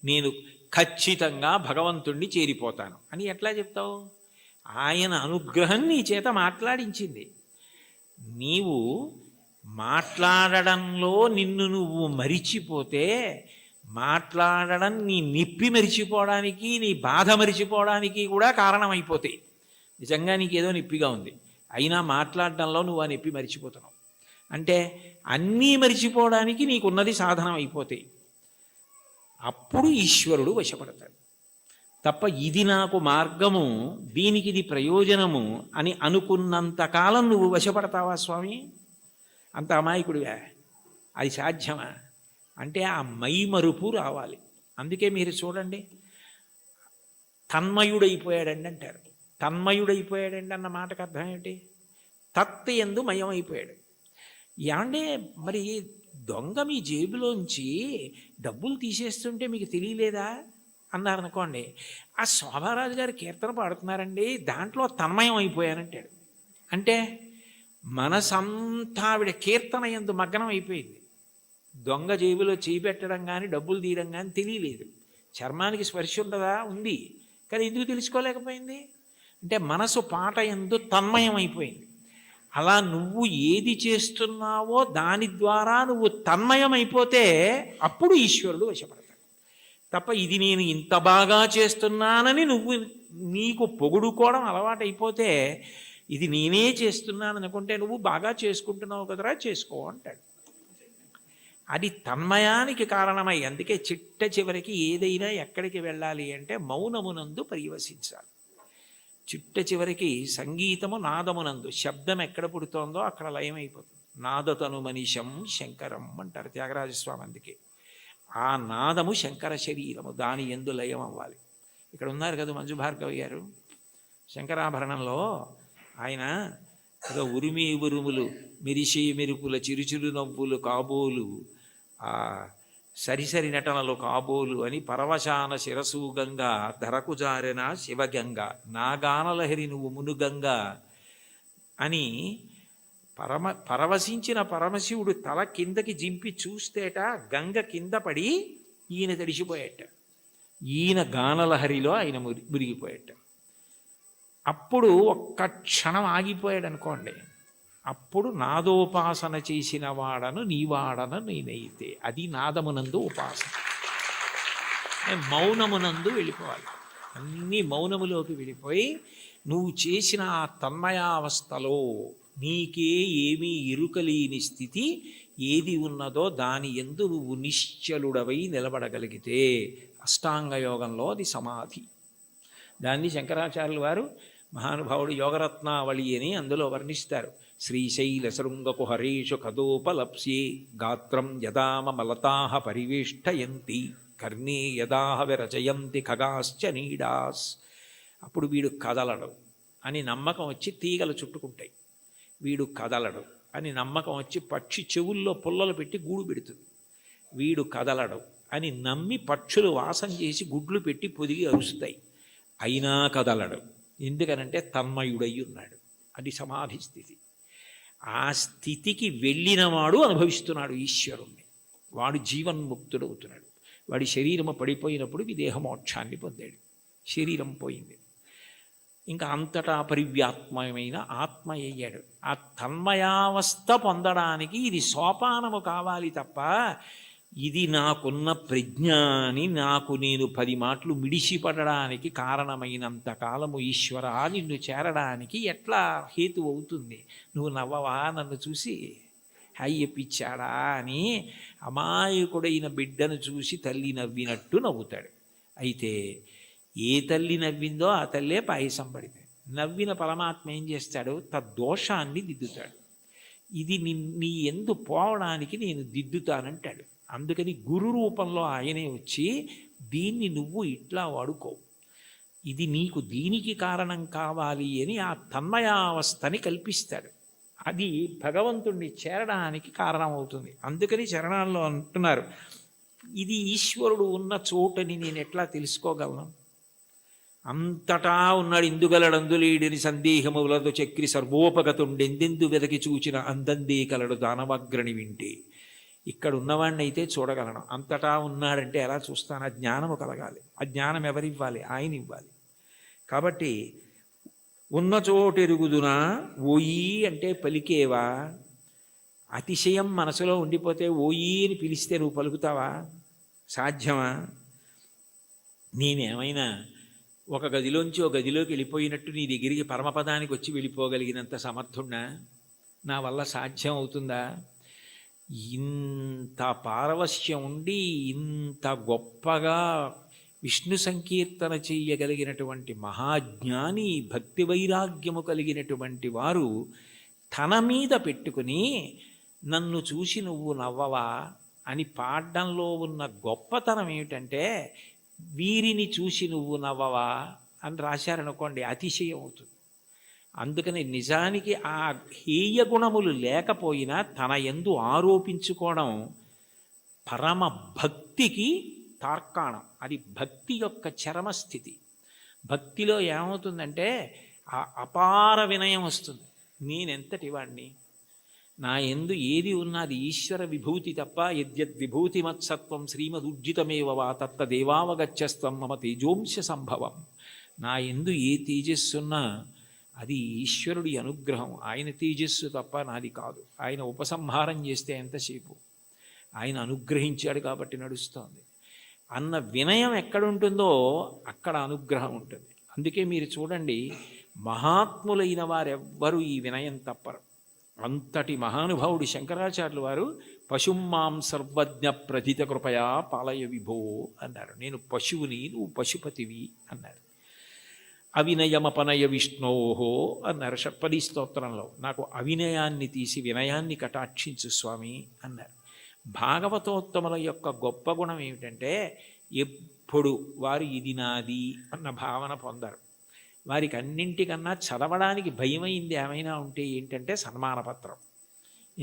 నేను ఖచ్చితంగా భగవంతుణ్ణి చేరిపోతాను అని ఎట్లా చెప్తావు? ఆయన అనుగ్రహం నీ చేత మాట్లాడించింది. నీవు మాట్లాడడంలో నిన్ను నువ్వు మరిచిపోతే మాట్లాడడం నీ నిప్పి మరిచిపోవడానికి, నీ బాధ మరిచిపోవడానికి కూడా కారణమైపోతాయి. నిజంగా నీకేదో నిప్పిగా ఉంది, అయినా మాట్లాడడంలో నువ్వు ఆ నిప్పి మరిచిపోతున్నావు అంటే అన్నీ మరిచిపోవడానికి నీకున్నది సాధనం అయిపోతాయి. అప్పుడు ఈశ్వరుడు వశపడతాడు. తప్ప ఇది నాకు మార్గము, దీనికి ఇది ప్రయోజనము అని అనుకున్నంతకాలం నువ్వు వశపడతావా స్వామి? అంత అమాయకుడివా? అది సాధ్యమా? అంటే ఆ మైమరుపు రావాలి. అందుకే మీరు చూడండి, తన్మయుడైపోయాడండి అంటారు. తన్మయుడైపోయాడండి అన్న మాటకు అర్థం ఏంటి? తత్ యందు మయం అయిపోయాడు. ఏమంటే మరి దొంగ మీ జేబులోంచి డబ్బులు తీసేస్తుంటే మీకు తెలియలేదా అన్నారనుకోండి, ఆ శోభారాజు గారు కీర్తన పాడుతున్నారండి, దాంట్లో తన్మయం అయిపోయానంటాడు. అంటే మనసంతా ఆవిడ కీర్తన యందు మగ్నం అయిపోయింది. దొంగ జేబులో చేయి పెట్టడం కానీ డబ్బులు తీయడం కానీ తెలియలేదు. చర్మానికి స్పర్శ ఉండదా? ఉంది. కానీ ఎందుకు తెలుసుకోలేకపోయింది? అంటే మనసు పాట యందు తన్మయం అయిపోయింది. అలా నువ్వు ఏది చేస్తున్నావో దాని ద్వారా నువ్వు తన్మయం అయిపోతే అప్పుడు ఈశ్వరుడు వశపడతాడు. తప్ప ఇది నేను ఇంత బాగా చేస్తున్నానని నువ్వు నీకు పొగుడుకోవడం అలవాటైపోతే, ఇది నేనే చేస్తున్నాను అనుకుంటే నువ్వు బాగా చేసుకుంటున్నావు కదరా, చేసుకో అంటాడు. అది తన్మయానికి కారణమై, అందుకే చిట్ట చివరికి ఏదైనా ఎక్కడికి వెళ్ళాలి అంటే మౌనమునందు పర్యవసించాలి. చిట్ట చివరికి సంగీతము నాదమునందు, శబ్దం ఎక్కడ పుడుతోందో అక్కడ లయమైపోతుంది. నాదతను మనిషం శంకరం అంటారు త్యాగరాజస్వామి. అందుకే ఆ నాదము శంకర శరీరము, దాని యందు లయం అవ్వాలి. ఇక్కడ ఉన్నారు కదా మంజు భార్గవి గారు, శంకరాభరణంలో ఆయన ఏదో ఉరిమి ఉరుములు మెరిసే మెరుపుల చిరుచిరు నవ్వులు కాబోలు, ఆ సరిసరి నటనలు కాబోలు అని పరవశాన శిరసూగంగా ధరకు జారెన శివగంగ నాగానలహరి నువ్వు మునుగంగా అని పరవశించిన పరమశివుడు తల కిందకి జింపి చూస్తేట గంగ కింద పడి ఈయన తడిసిపోయేట. ఈయన గానలహరిలో ఆయన మురిగిపోయేట. అప్పుడు ఒక్క క్షణం ఆగిపోయాడు అనుకోండి, అప్పుడు నాదోపాసన చేసిన వాడను నీవాడను నేనైతే, అది నాదమునందు ఉపాసన. మౌనమునందు వెళ్ళిపోవాలి. అన్నీ మౌనములోకి వెళ్ళిపోయి నువ్వు చేసిన ఆ తన్మయావస్థలో నీకే ఏమీ ఎరుకలేని స్థితి ఏది ఉన్నదో దాని యందు నువ్వు నిశ్చలుడవై నిలబడగలిగితే అష్టాంగ యోగంలో అది సమాధి. దాన్ని శంకరాచార్యుల వారు మహానుభావుడు యోగరత్నావళి అని అందులో వర్ణిస్తారు. శ్రీశైల శృంగకు హరేషు కదోపలప్స్యే గాత్రం యదామలతాహ పరివేష్టయంతి కర్ణే యదాహ విరచయంతి ఖగాశ్చ నీడాస్. అప్పుడు వీడు కదలడు అని నమ్మకం వచ్చి తీగలు చుట్టుకుంటాయి. వీడు కదలడు అని నమ్మకం వచ్చి పక్షి చెవుల్లో పుల్లలు పెట్టి గూడు పెడుతుంది. వీడు కదలడు అని నమ్మి పక్షులు వాసం చేసి గుడ్లు పెట్టి పొదిగి అరుస్తాయి. అయినా కదలడు. ఎందుకనంటే తన్మయుడై ఉన్నాడు. అది సమాధి స్థితి. ఆ స్థితికి వెళ్ళినవాడు అనుభవిస్తున్నాడు ఈశ్వరుణ్ణి. వాడు జీవన్ముక్తుడవుతున్నాడు. వాడి శరీరము పడిపోయినప్పుడు విదేహమోక్షాన్ని పొందాడు. శరీరం పోయింది, ఇంకా అంతటా పరివ్యాత్మమైన ఆత్మ అయ్యాడు. ఆ తన్మయావస్థ పొందడానికి ఇది సోపానము కావాలి తప్ప ఇది నాకున్న ప్రజ్ఞాని నాకు నేను 10 మాటలు మిడిసిపడడానికి కారణమైనంత కాలము ఈశ్వర నిన్ను చేరడానికి ఎట్లా హేతు అవుతుంది? నువ్వు నవ్వవా నన్ను చూసి? అయ్యపిచ్చాడా అని అమాయకుడైన బిడ్డను చూసి తల్లి నవ్వినట్టు నవ్వుతాడు. అయితే ఏ తల్లి నవ్విందో ఆ తల్లే పాయసం పడితే నవ్విన పరమాత్మ ఏం చేస్తాడు? తద్దోషాన్ని దిద్దుతాడు. ఇది నీ ఎందు పోవడానికి నేను దిద్దుతానంటాడు. అందుకని గురు రూపంలో ఆయనే వచ్చి దీన్ని నువ్వు ఇట్లా వాడుకో, ఇది నీకు దీనికి కారణం కావాలి అని ఆ తన్మయావస్థని కల్పిస్తాడు. అది భగవంతుణ్ణి చేరడానికి కారణమవుతుంది. అందుకని చరణాల్లో అంటున్నారు, ఇది ఈశ్వరుడు ఉన్న చోటని నేను ఎట్లా తెలుసుకోగలను? అంతటా ఉన్నాడు ఇందుగలడందులేడిని సందేహములతో చక్రి సర్వోపగతుండెందెందు వెదకి చూచిన అందందే కలడు దానవగ్రణి వింటే. ఇక్కడ ఉన్నవాడిని అయితే చూడగలను, అంతటా ఉన్నాడంటే ఎలా చూస్తాను? ఆ జ్ఞానము కలగాలి. ఆ జ్ఞానం ఎవరివ్వాలి? ఆయన ఇవ్వాలి. కాబట్టి ఉన్న చోటెరుగుదునా ఓయి అంటే పలికేవా? అతిశయం మనసులో ఉండిపోతే ఓయి అని పిలిస్తే నువ్వు పలుకుతావా? సాధ్యమా? నేనేమైనా ఒక గదిలోంచి ఒక గదిలోకి వెళ్ళిపోయినట్టు నీ దగ్గరికి పరమపదానికి వచ్చి వెళ్ళిపోగలిగినంత సమర్థున్నా? నా వల్ల సాధ్యం అవుతుందా? ఇంత పారవశ్యం ఉండి ఇంత గొప్పగా విష్ణు సంకీర్తన చెయ్యగలిగినటువంటి మహాజ్ఞాని, భక్తి వైరాగ్యము కలిగినటువంటి వారు తన మీద పెట్టుకుని నన్ను చూసి నువ్వు నవ్వవా అని పాడడంలో ఉన్న గొప్పతనం ఏమిటంటే, వీరిని చూసి నువ్వు నవ్వవా అని రాశారనుకోండి అతిశయం అవుతుంది. అందుకని నిజానికి ఆ హేయ గుణములు లేకపోయినా తన యందు ఆరోపించుకోవడం పరమ భక్తికి తార్కాణం. అది భక్తి యొక్క చరమస్థితి. భక్తిలో ఏమవుతుందంటే ఆ అపార వినయం వస్తుంది. నేనెంతటి వాణ్ణి, నా యందు ఏది ఉన్నది ఈశ్వర విభూతి తప్ప, యద్యద్విభూతి మత్సత్వం శ్రీమదుర్జితమేవ వా తత్తదేవావగచ్చస్తం మమ తేజోంశ సంభవం. నా యందు ఏ తేజస్సున్నా అది ఈశ్వరుడి అనుగ్రహం. ఆయన తేజస్సు తప్ప నాది కాదు. ఆయన ఉపసంహారం చేస్తే ఎంతసేపు, ఆయన అనుగ్రహించాడు కాబట్టి నడుస్తోంది అన్న వినయం ఎక్కడుంటుందో అక్కడ అనుగ్రహం ఉంటుంది. అందుకే మీరు చూడండి, మహాత్ములైన వారెవ్వరూ ఈ వినయం తప్పరు. అంతటి మహానుభావుడు శంకరాచార్యులు వారు పశుమాం సర్వజ్ఞ ప్రథిత కృపయా పాలయ విభో అన్నారు. నేను పశువుని, నువ్వు పశుపతివి అన్నారు. అవినయమపనయ విష్ణోహో అన్నారు షట్పదీ స్తోత్రంలో. నాకు అవినయాన్ని తీసి వినయాన్ని కటాక్షించు స్వామి అన్నారు. భాగవతోత్తముల యొక్క గొప్ప గుణం ఏమిటంటే ఎప్పుడు వారు ఇది నాది అన్న భావన పొందరు. వారికి అన్నింటికన్నా చదవడానికి భయమైంది ఏమైనా ఉంటే ఏంటంటే సన్మానపత్రం.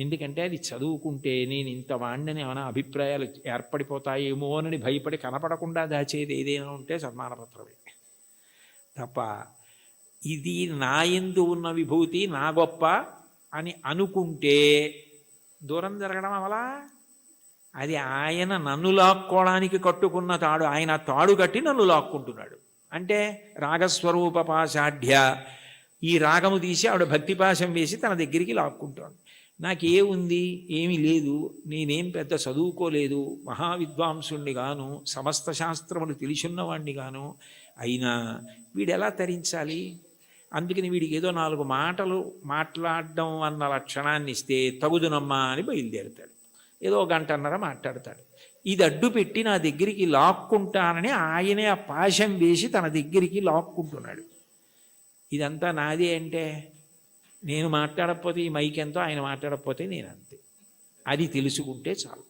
ఎందుకంటే అది చదువుకుంటే నేను ఇంత వాణ్ణని ఏమైనా అభిప్రాయాలు ఏర్పడిపోతాయేమో అని భయపడి కనపడకుండా దాచేది ఏదైనా ఉంటే సన్మానపత్రమే తప్ప, ఇది నా యందు ఉన్న విభూతి నా గొప్ప అని అనుకుంటే దూరం జరగడం అవలా. అది ఆయన నన్ను లాక్కోవడానికి కట్టుకున్న తాడు. ఆయన తాడు కట్టి నన్ను లాక్కుంటున్నాడు. అంటే రాగస్వరూప పాశాఢ్య, ఈ రాగము తీసి ఆవిడ భక్తిపాశం వేసి తన దగ్గరికి లాక్కుంటాడు. నాకే ఉంది, ఏమీ లేదు, నేనేం పెద్ద చదువుకోలేదు, మహావిద్వాంసుణ్ణి గాను, సమస్త శాస్త్రములు తెలిసున్నవాణ్ణి గాను, అయినా వీడెలా తరించాలి? అందుకని వీడికి ఏదో 4 మాటలు మాట్లాడడం అన్న లక్షణాన్ని ఇస్తే తగుదునమ్మా అని బయలుదేరుతాడు. ఏదో 1 గంటన్నర మాట్లాడతాడు. ఇది అడ్డు పెట్టి నా దగ్గరికి లాక్కుంటానని ఆయనే ఆ పాశం వేసి తన దగ్గరికి లాక్కుంటున్నాడు. ఇదంతా నాదే అంటే నేను మాట్లాడకపోతే ఈ మైక్ ఎంతో, ఆయన మాట్లాడకపోతే నేను అంతే. అది తెలుసుకుంటే చాలు.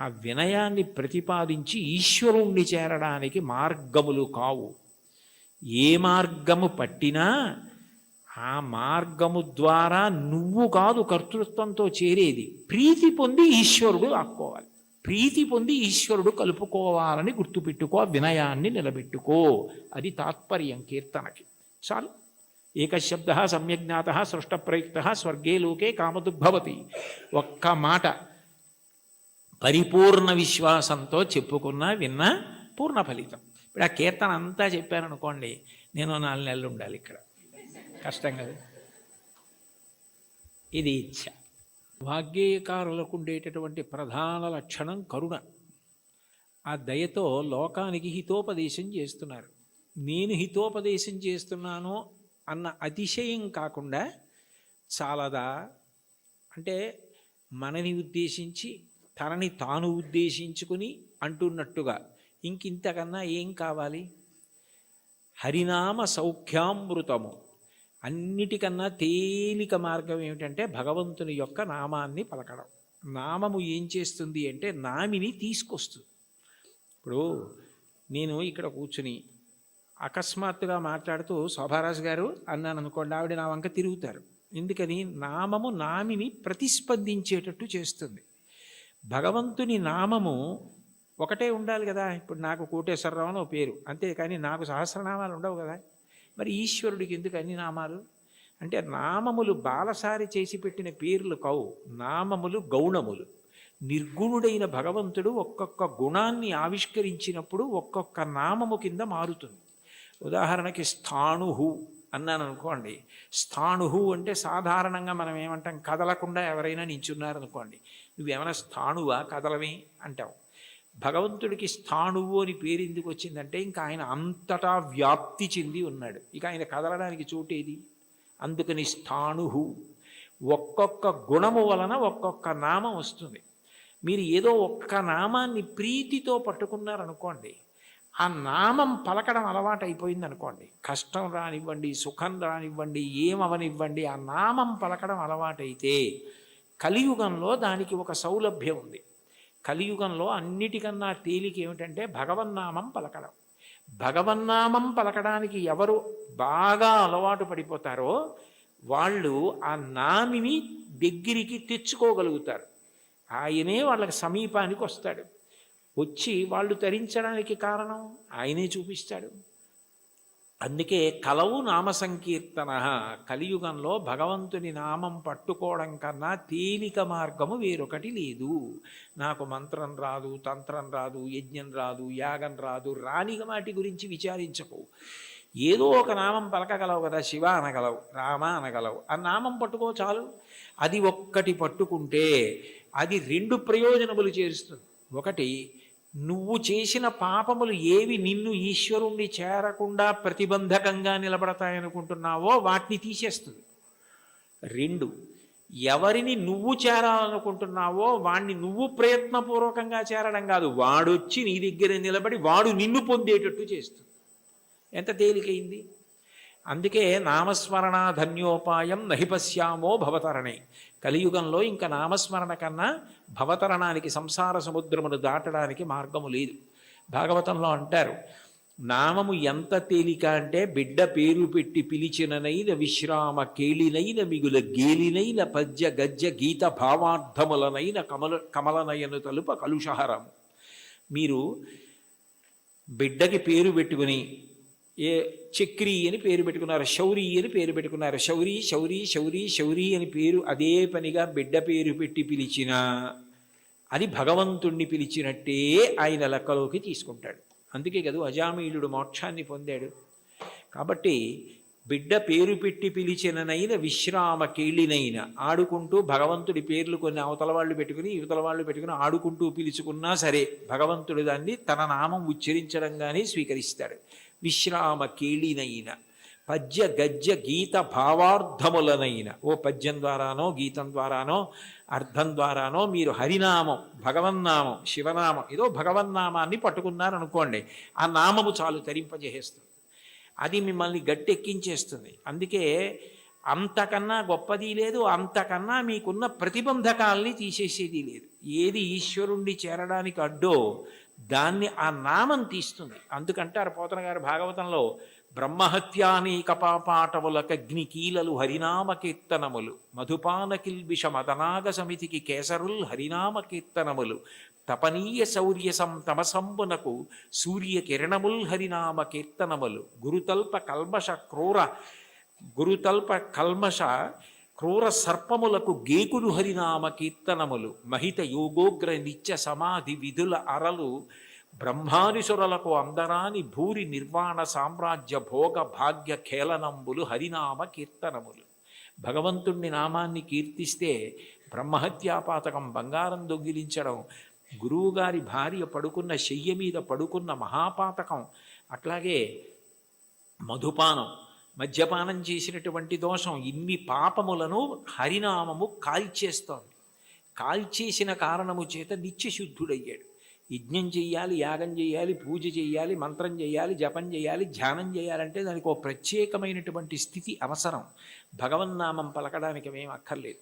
ఆ వినయాన్ని ప్రతిపాదించి ఈశ్వరుణ్ణి చేరడానికి మార్గములు కావు. ఏ మార్గము పట్టినా ఆ మార్గము ద్వారా నువ్వు కాదు కర్తృత్వంతో చేరేది. ప్రీతి పొంది ఈశ్వరుడు ఆక్కోవాలి, ప్రీతి పొంది ఈశ్వరుడు కలుపుకోవాలని గుర్తుపెట్టుకో, వినయాన్ని నిలబెట్టుకో. అది తాత్పర్యం కీర్తనకి. చాలు. ఏకశబ్ద సమ్యజ్ఞాత సృష్టప్రయుక్త స్వర్గే లోకే కామదుద్భవతి. ఒక్క మాట పరిపూర్ణ విశ్వాసంతో చెప్పుకున్న విన్న పూర్ణ ఫలితం. ఇప్పుడు ఆ కీర్తన అంతా చెప్పారనుకోండి, నేను 4 నెలలు ఉండాలి ఇక్కడ. కష్టం కదా. ఇది ఇచ్ఛ. వాగ్గేయకారులకు ఉండేటటువంటి ప్రధాన లక్షణం కరుణ. ఆ దయతో లోకానికి హితోపదేశం చేస్తున్నారు. నేను హితోపదేశం చేస్తున్నాను అన్న అతిశయం కాకుండా, చాలదా అంటే మనని ఉద్దేశించి తనని తాను ఉద్దేశించుకుని అంటున్నట్టుగా ఇంకింతకన్నా ఏం కావాలి? హరినామ సౌఖ్యామృతము. అన్నిటికన్నా తేలిక మార్గం ఏమిటంటే భగవంతుని యొక్క నామాన్ని పలకడం. నామము ఏం చేస్తుంది అంటే నామిని తీసుకొస్తుంది. ఇప్పుడు నేను ఇక్కడ కూర్చుని అకస్మాత్తుగా మాట్లాడుతూ శోభారాజు గారు అన్నాను అనుకోండి, ఆవిడ నా వంక తిరుగుతారు. ఎందుకని? నామము నామిని ప్రతిస్పందించేటట్టు చేస్తుంది. భగవంతుని నామము ఒకటే ఉండాలి కదా. ఇప్పుడు నాకు కోటేశ్వరరావు అని పేరు, అంతేకాని నాకు సహస్రనామాలు ఉండవు కదా. మరి ఈశ్వరుడికి ఎందుకు అన్ని నామాలు? అంటే నామములు బాలసారి చేసి పెట్టిన పేర్లు కావు, నామములు గౌణములు. నిర్గుణుడైన భగవంతుడు ఒక్కొక్క గుణాన్ని ఆవిష్కరించినప్పుడు ఒక్కొక్క నామము కింద మారుతుంది. ఉదాహరణకి స్థాణుహు అన్నాను అనుకోండి. స్థాణుహు అంటే సాధారణంగా మనం ఏమంటాం, కదలకుండా ఎవరైనా నించున్నారనుకోండి, నువ్వేమైనా స్థాణువా, కదలమే అంటావు. భగవంతుడికి స్థాణువు అని పేరు ఎందుకు వచ్చిందంటే ఇంకా ఆయన అంతటా వ్యాప్తి చెంది ఉన్నాడు, ఇక ఆయన కదలడానికి చోటేది. అందుకని స్థాణుహు. ఒక్కొక్క గుణము వలన ఒక్కొక్క నామం వస్తుంది. మీరు ఏదో ఒక్క నామాన్ని ప్రీతితో పట్టుకున్నారనుకోండి, ఆ నామం పలకడం అలవాటు అయిపోయింది అనుకోండి, కష్టం రానివ్వండి, సుఖం రానివ్వండి, ఏమవనివ్వండి, ఆ నామం పలకడం అలవాటైతే కలియుగంలో దానికి ఒక సౌలభ్యం ఉంది. కలియుగంలో అన్నిటికన్నా తేలిక ఏమిటంటే భగవన్నామం పలకడం. భగవన్నామం పలకడానికి ఎవరు బాగా అలవాటు పడిపోతారో వాళ్ళు ఆ నామిని దగ్గరికి తెచ్చుకోగలుగుతారు. ఆయనే వాళ్ళకి సమీపానికి వస్తాడు. వచ్చి వాళ్ళు తరించడానికి కారణం ఆయనే చూపిస్తాడు. అందుకే కలవు నామ సంకీర్తన. కలియుగంలో భగవంతుని నామం పట్టుకోవడం కన్నా తేలిక మార్గము వేరొకటి లేదు. నాకు మంత్రం రాదు, తంత్రం రాదు, యజ్ఞం రాదు, యాగం రాదు, రాని వాటి గురించి విచారించకు. ఏదో ఒక నామం పలకగలవు కదా, శివ అనగలవు, రామ అనగలవు, ఆ నామం పట్టుకో చాలు. అది ఒక్కటి పట్టుకుంటే అది రెండు ప్రయోజనములు చేరుస్తుంది. ఒకటి, నువ్వు చేసిన పాపములు ఏవి నిన్ను ఈశ్వరుణ్ణి చేరకుండా ప్రతిబంధకంగా నిలబడతాయనుకుంటున్నావో వాటిని తీసేస్తుంది. రెండు, ఎవరిని నువ్వు చేరాలనుకుంటున్నావో వాణ్ణి నువ్వు ప్రయత్నపూర్వకంగా చేరడం కాదు, వాడొచ్చి నీ దగ్గర నిలబడి వాడు నిన్ను పొందేటట్టు చేస్తుంది. ఎంత తేలికైంది! అందుకే నామస్మరణ ధన్యోపాయం నహిపశ్యామో భవతరణే. కలియుగంలో ఇంకా నామస్మరణ కన్నా భవతరణానికి, సంసార సముద్రమును దాటడానికి మార్గము లేదు. భాగవతంలో అంటారు, నామము ఎంత తేలిక అంటే బిడ్డ పేరు పెట్టి పిలిచిననైన విశ్రామ కేళినైన మిగుల గేలినైన పద్య గద్య గీత భావార్థములనైన కమలనయను తలుప కలుషహరము. మీరు బిడ్డకి పేరు పెట్టుకుని ఏ చక్రి అని పేరు పెట్టుకున్నారు, శౌరి అని పేరు పెట్టుకున్నారు, శౌరి శౌరి శౌరి శౌరి అని పేరు అదే పనిగా బిడ్డ పేరు పెట్టి పిలిచినా అది భగవంతుణ్ణి పిలిచినట్టే ఆయన లెక్కలోకి తీసుకుంటాడు. అందుకే కదా అజామీలుడు మోక్షాన్ని పొందాడు. కాబట్టి బిడ్డ పేరు పెట్టి పిలిచిననైన విశ్రామ కేళినైన, ఆడుకుంటూ భగవంతుడి పేర్లు కొన్ని అవతల వాళ్ళు పెట్టుకుని యువతల వాళ్ళు పెట్టుకుని ఆడుకుంటూ పిలుచుకున్నా సరే భగవంతుడు దాన్ని తన నామం ఉచ్చరించడంగానే స్వీకరిస్తాడు. విశ్రామ కేళినైన పద్య గద్య గీత భావార్థములనైన, ఓ పద్యం ద్వారానో గీతం ద్వారానో అర్థం ద్వారానో మీరు హరినామం, భగవన్నామం, శివనామం, ఏదో భగవన్నామాన్ని పట్టుకున్నారనుకోండి, ఆ నామము చాలు తరింపజేసేస్తుంది. అది మిమ్మల్ని గట్టెక్కించేస్తుంది. అందుకే అంతకన్నా గొప్పది లేదు, అంతకన్నా మీకున్న ప్రతిబంధకాల్ని తీసేసేది లేదు. ఏది ఈశ్వరుణ్ణి చేరడానికి అడ్డో దాన్ని ఆ నామం తీస్తుంది. అందుకంటారు పోతన గారు భాగవతంలో, బ్రహ్మహత్యానీక పాపాటములకగ్నికీలలు హరినామ కీర్తనములు, మధుపాన కిల్బిష మదనాగ సమితికి కేసరుల్ హరినామ కీర్తనములు, తపనీయ శౌర్య తమసంబునకు సూర్య కిరణముల్ హరినామ కీర్తనములు, గురుతల్ప కల్మష క్రూర సర్పములకు గేకులు హరినామ కీర్తనములు, మహిత యోగోగ్ర నిత్య సమాధి విధుల అరలు, బ్రహ్మాదిసురులకు అందరాని భూరి నిర్వాణ సామ్రాజ్య భోగ భాగ్య ఖేళనంబులు హరినామ కీర్తనములు. భగవంతుణ్ణి నామాన్ని కీర్తిస్తే బ్రహ్మహత్యాపాతకం, బంగారం దొంగిలించడం, గురువుగారి భార్య పడుకున్న శయ్య మీద పడుకున్న మహాపాతకం, అట్లాగే మధుపానం, మద్యపానం చేసినటువంటి దోషం, ఇన్ని పాపములను హరినామము కాల్చేస్తోంది. కాల్చేసిన కారణము చేత నిత్యశుద్ధుడయ్యాడు. యజ్ఞం చెయ్యాలి, యాగం చేయాలి, పూజ చేయాలి, మంత్రం చేయాలి, జపం చేయాలి, ధ్యానం చేయాలంటే దానికి ఒక ప్రత్యేకమైనటువంటి స్థితి అవసరం. భగవన్నామం పలకడానికి ఏం అక్కర్లేదు.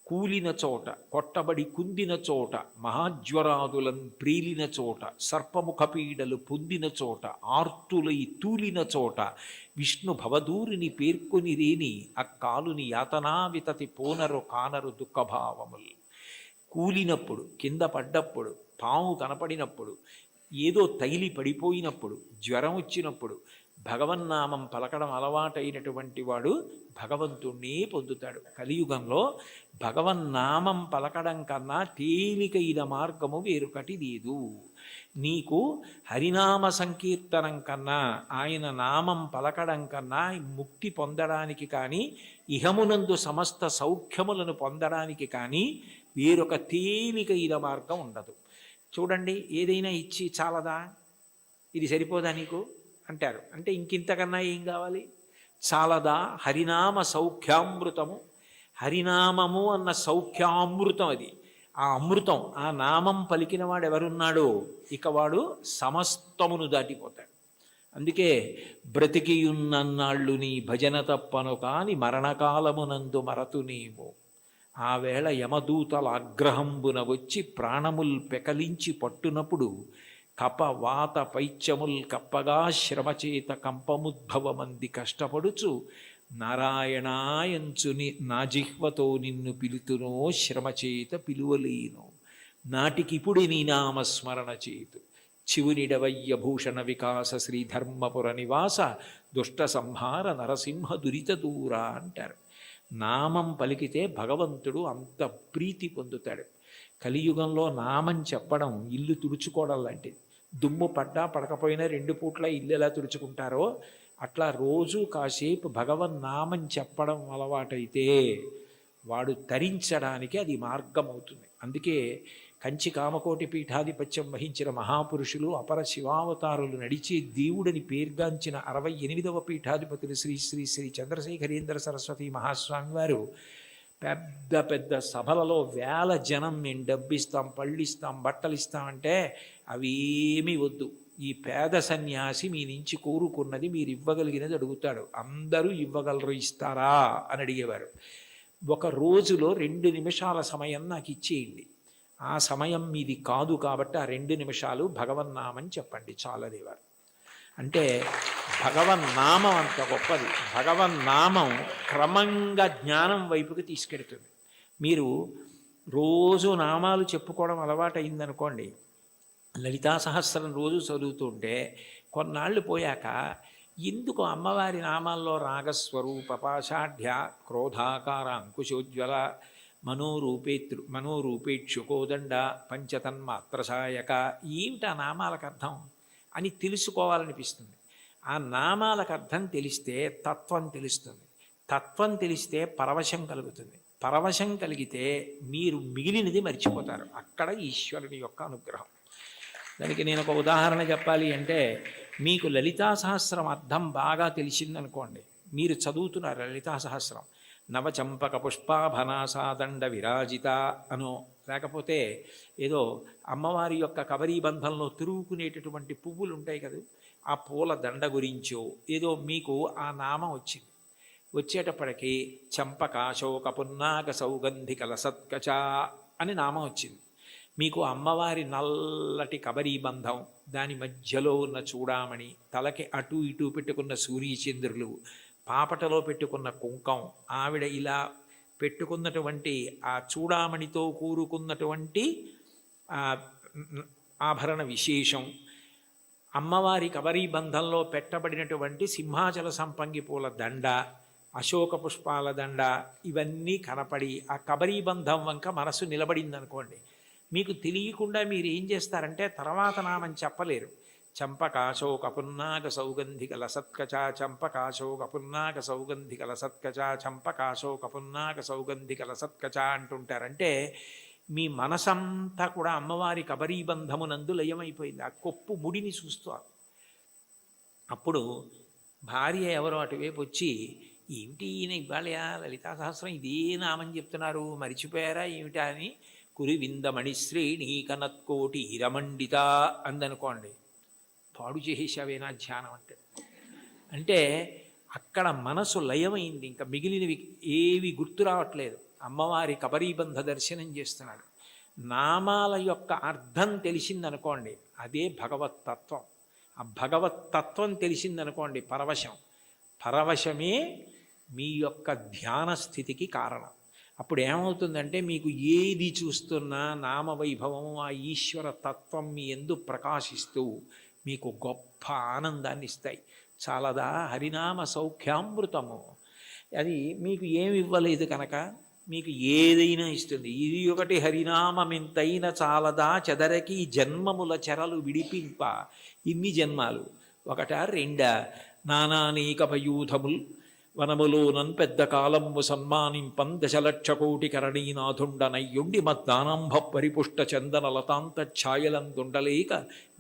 కూలిన చోట, కొట్టబడి కుందిన చోట, మహాజ్వరాదులను ప్రీలిన చోట, సర్పముఖపీడలు పొందిన చోట, ఆర్తులై తూలిన చోట, విష్ణు భవదూరిని పేర్కొని రేని అక్కాలుని యాతనా వితతి పోనరు కానరు దుఃఖభావములు. కూలినప్పుడు, కింద పడ్డప్పుడు, పాము కనపడినప్పుడు, ఏదో తగిలి పడిపోయినప్పుడు, జ్వరం వచ్చినప్పుడు భగవన్నామం పలకడం అలవాటైనటువంటి వాడు భగవంతుణ్ణి పొందుతాడు. కలియుగంలో భగవన్నామం పలకడం కన్నా తేలికైన మార్గము వేరొకటి లేదు. నీకు హరినామ సంకీర్తనం కన్నా, ఆయన నామం పలకడం కన్నా ముక్తి పొందడానికి కానీ, ఇహమునందు సమస్త సౌఖ్యములను పొందడానికి కానీ వేరొక తేలికైన మార్గం ఉండదు. చూడండి, ఏదైనా ఇచ్చి చాలదా, ఇది సరిపోదా నీకు అంటారు. అంటే ఇంకింతకన్నా ఏం కావాలి? చాలదా? హరినామ సౌఖ్యామృతము, హరినామము అన్న సౌఖ్యామృతం అది. ఆ అమృతం, ఆ నామం పలికిన వాడు ఎవరున్నాడో ఇక వాడు సమస్తమును దాటిపోతాడు. అందుకే బ్రతికియున్నన్నాళ్ళు నీ భజన తప్పను కాని మరణకాలమునందు మరతునేమో, ఆ వేళ యమదూతల ఆగ్రహంబున వచ్చి ప్రాణముల్ పెకలించి పట్టునప్పుడు కప వాత పైత్యముల్ కప్పగా శ్రమచేత కంపముద్భవమంది కష్టపడుచు నారాయణాయంచుని నా జిహ్వతో నిన్ను పిలుతునో శ్రమచేత పిలువలేను, నాటికిపుడి నీ నామస్మరణ చేతు చివునిడవయ్య భూషణ వికాస శ్రీధర్మపుర నివాస దుష్ట సంహార నరసింహ దురిత దూర అంటారు. నామం పలికితే భగవంతుడు అంత ప్రీతి పొందుతాడు. కలియుగంలో నామం చెప్పడం ఇల్లు తుడుచుకోవడం లాంటిది. దుమ్ము పడ్డా పడకపోయినా 2 పూట్ల ఇల్లు ఎలా తుడుచుకుంటారో అట్లా రోజు కాసేపు భగవన్నామం చెప్పడం అలవాటైతే వాడు తరించడానికి అది మార్గం అవుతుంది. అందుకే కంచి కామకోటి పీఠాధిపత్యం వహించిన మహాపురుషులు అపర శివావతారులు నడిచి దేవుడని పేర్గాంచిన 68వ పీఠాధిపతులు శ్రీ శ్రీ శ్రీ చంద్రశేఖరేంద్ర సరస్వతి మహాస్వామి వారు పెద్ద పెద్ద సభలలో వేల జనం మేము డబ్బిస్తాం, పళ్ళిస్తాం, బట్టలు ఇస్తామంటే అవేమీ వద్దు, ఈ పేద సన్యాసి మీ నుంచి కోరుకున్నది మీరు ఇవ్వగలిగినది అడుగుతాడు, అందరూ ఇవ్వగలరు, ఇస్తారా అని అడిగేవారు. ఒక రోజులో 2 నిమిషాల సమయం నాకు ఇచ్చేయండి, ఆ సమయం మీది కాదు కాబట్టి ఆ 2 నిమిషాలు భగవన్నామని చెప్పండి చాలనేవారు. అంటే భగవన్నామం అంత గొప్పది. భగవన్నామం క్రమంగా జ్ఞానం వైపుకి తీసుకెడుతుంది. మీరు రోజు నామాలు చెప్పుకోవడం అలవాటైందనుకోండి, లలితా సహస్రం రోజు చదువుతుంటే కొన్నాళ్ళు పోయాక ఎందుకు అమ్మవారి నామాల్లో రాగస్వరూప పాషాఢ్య క్రోధాకార అంకుశోజ్వల మనోరూపేక్షుకోదండ పంచతన్మాత్రసాయక ఏమిటి ఆ నామాలకు అర్థం అని తెలుసుకోవాలనిపిస్తుంది. ఆ నామాలకు అర్థం తెలిస్తే తత్వం తెలుస్తుంది, తత్వం తెలిస్తే పరవశం కలుగుతుంది, పరవశం కలిగితే మీరు మిగిలినది మర్చిపోతారు. అక్కడ ఈశ్వరుని యొక్క అనుగ్రహం. దానికి నేను ఒక ఉదాహరణ చెప్పాలి అంటే, మీకు లలితా సహస్రం అర్థం బాగా తెలిసిందనుకోండి, మీరు చదువుతున్నారు లలితా సహస్రం, నవచంపక పుష్పాభనాసాదండ విరాజిత అనో, లేకపోతే ఏదో అమ్మవారి యొక్క కబరీ బంధంలో తిరుగుకునేటటువంటి పువ్వులు ఉంటాయి కదా, ఆ పూల దండ గురించో ఏదో మీకు ఆ నామం వచ్చింది. వచ్చేటప్పటికి చంపకాశోక పున్నాక సౌగంధిక లసత్కచ అని నామం వచ్చింది. మీకు అమ్మవారి నల్లటి కబరీ బంధం, దాని మధ్యలో ఉన్న చూడామణి, తలకి అటు ఇటు పెట్టుకున్న సూర్యచంద్రులు, పాపటలో పెట్టుకున్న కుంకం, ఆవిడ ఇలా పెట్టుకున్నటువంటి ఆ చూడామణితో కూరుకున్నటువంటి ఆభరణ విశేషం, అమ్మవారి కబరీ బంధంలో పెట్టబడినటువంటి సింహాచల సంపంగి పూల దండ, అశోక పుష్పాల దండ, ఇవన్నీ కనపడి ఆ కబరీ బంధం వంక మనసు నిలబడిందనుకోండి, మీకు తెలియకుండా మీరు ఏం చేస్తారంటే తర్వాత నామం చెప్పలేరు. చంపకాశోక పున్నాక సౌగంధిక లసత్కచ, చంపకాశోక పున్నాక సౌగంధిక లసత్కచ, చంపకాశోక పున్నాక సౌగంధిక లసత్కచ అంటుంటారంటే మీ మనసంతా కూడా అమ్మవారి కబరీ బంధమునందు లయమైపోయింది. ఆ కొప్పు ముడిని చూస్తారు. అప్పుడు భార్య ఎవరో అటువైపు వచ్చి, ఏమిటి ఈయన ఇవాళ లలితా సహస్రం ఇదే నామం చెప్తున్నారు, మరిచిపోయారా ఏమిటా అని కురివిందమణిశ్రేణీ కనత్కోటి ఇరమండిత అందనుకోండి, పాడు చేసేసావేనా ధ్యానం అంటే అక్కడ మనసు లయమైంది, ఇంకా మిగిలినవి ఏవి గుర్తు రావట్లేదు. అమ్మవారి కబరీబంధ దర్శనం చేస్తున్నాడు. నామాల యొక్క అర్థం తెలిసిందనుకోండి, అదే భగవత్తత్వం. ఆ భగవత్తత్వం తెలిసిందనుకోండి పరవశం, పరవశమే మీ యొక్క ధ్యాన స్థితికి కారణం. అప్పుడు ఏమవుతుందంటే మీకు ఏది చూస్తున్నా నామవైభవం, ఆ ఈశ్వర తత్వం మీ యందు ప్రకాశిస్తూ మీకు గొప్ప ఆనందాన్ని ఇస్తాయి. చాలదా హరినామ సౌఖ్యామృతము? అది మీకు ఏమి ఇవ్వలేదు కనుక మీకు ఏదైనా ఇస్తుంది. ఇది ఒకటి హరినామమింతైన చాలదా చెదరకి జన్మముల చెరలు విడిపింప. ఇన్ని జన్మాలు ఒకట రెండా? నానానేకపయూధముల్ వనములోనన్ పెద్ద కాలంబు సన్మానింపం దశలక్ష కోటి కరణీనాథుండనయ్యుండి మద్దానంభ పరిపుష్ట చందన లతాంత ఛాయలందుండలేక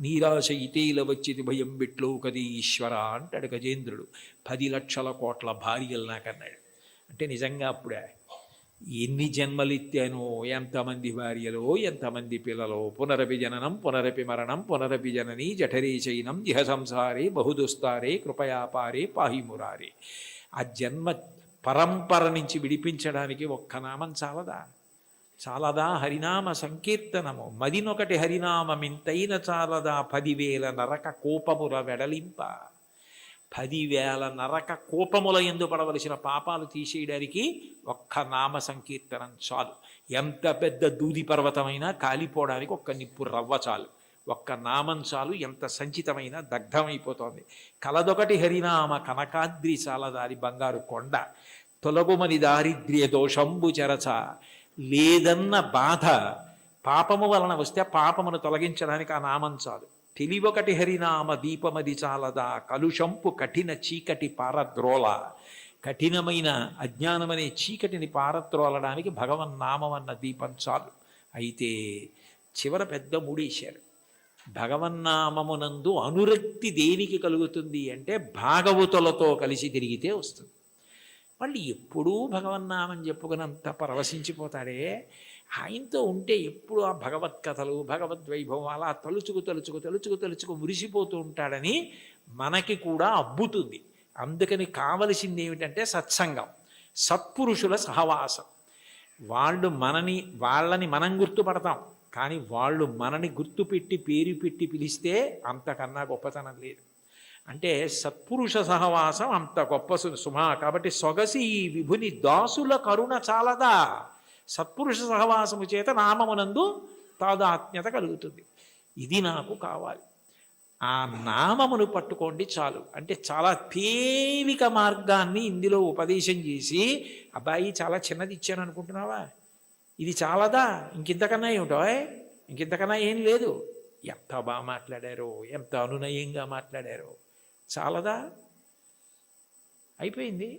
నీరాశ ఇతేల వచ్చిది భయం బిట్లో కది ఈశ్వర అంటాడు గజేంద్రుడు. 10 లక్షల కోట్ల భార్యలు నాకన్నాడు. అంటే నిజంగా అప్పుడే ఎన్ని జన్మలిత్తానో, ఎంతమంది భార్యలో, ఎంతమంది పిల్లలో, పునరపి జననం పునరపి మరణం పునరపి జననీ జఠరే చైనం ఇహ సంసారే బహుదుస్తారే కృపయాపారే పాహి మురారే. ఆ జన్మ పరంపర నుంచి విడిపించడానికి ఒక్క నామం చాలదా? చాలదా హరినామ సంకీర్తనము? మదినొకటి హరినామమింతైన చాలదా 10,000 నరక కోపముల వెడలింప. 10,000 నరక కోపముల ఎందు పడవలసిన పాపాలు తీసేయడానికి ఒక్క నామ సంకీర్తనం చాలు. ఎంత పెద్ద దూది పర్వతమైనా కాలిపోవడానికి ఒక్క నిప్పు రవ్వ చాలు. ఒక్క నామం చాలు, ఎంత సంచితమైన దగ్ధమైపోతోంది. కలదొకటి హరినామ కనకాద్రి చాలదారి బంగారు కొండ. తొలగుమని దారిద్ర్య దోషంబు చెరచ. లేదన్న బాధ పాపము వలన వస్తే పాపమును తొలగించడానికి ఆ నామం చాలు. తెలివొకటి హరినామ దీపమది చాలదా కలుషంపు కఠిన చీకటి పారద్రోల. కఠినమైన అజ్ఞానమనే చీకటిని పారద్రోలడానికి భగవన్నామం అన్న దీపం చాలు. అయితే చివర పెద్ద మూడేశారు. భగవన్నామమునందు అనురక్తి దేనికి కలుగుతుంది అంటే భాగవతులతో కలిసి తిరిగితే వస్తుంది. వాళ్ళు ఎప్పుడూ భగవన్నామం చెప్పుకున్నంత పరవశించిపోతాడే. ఆయనతో ఉంటే ఎప్పుడు ఆ భగవత్కథలు భగవద్వైభవం అలా తలుచుకు తలుచుకు తలుచుకు తలుచుకు మురిసిపోతూ ఉంటాడని మనకి కూడా అబ్బుతుంది. అందుకని కావలసింది ఏమిటంటే సత్సంగం, సత్పురుషుల సహవాసం. వాళ్ళని మనం గుర్తుపడతాం, కానీ వాళ్ళు మనని గుర్తుపెట్టి పేరు పెట్టి పిలిస్తే అంతకన్నా గొప్పతనం లేదు. అంటే సత్పురుష సహవాసం అంత గొప్ప సుమా. కాబట్టి సొగసి ఈ విభుని దాసుల కరుణ చాలదా. సత్పురుష సహవాసము చేత నామమునందు తాదాత్మ్యత కలుగుతుంది. ఇది నాకు కావాలి. ఆ నామమును పట్టుకోండి చాలు. అంటే చాలా తేలిక మార్గాన్ని ఇందులో ఉపదేశం చేసి, అబ్బాయి చాలా చిన్నది ఇచ్చాను అనుకుంటున్నావా, ఇది చాలదా, ఇంకింతకన్నా ఏమిటో, ఇంకింతకన్నా ఏం లేదు. ఎంత బాగా మాట్లాడారో, ఎంత అనునయంగా మాట్లాడారో, చాలదా, అయిపోయింది.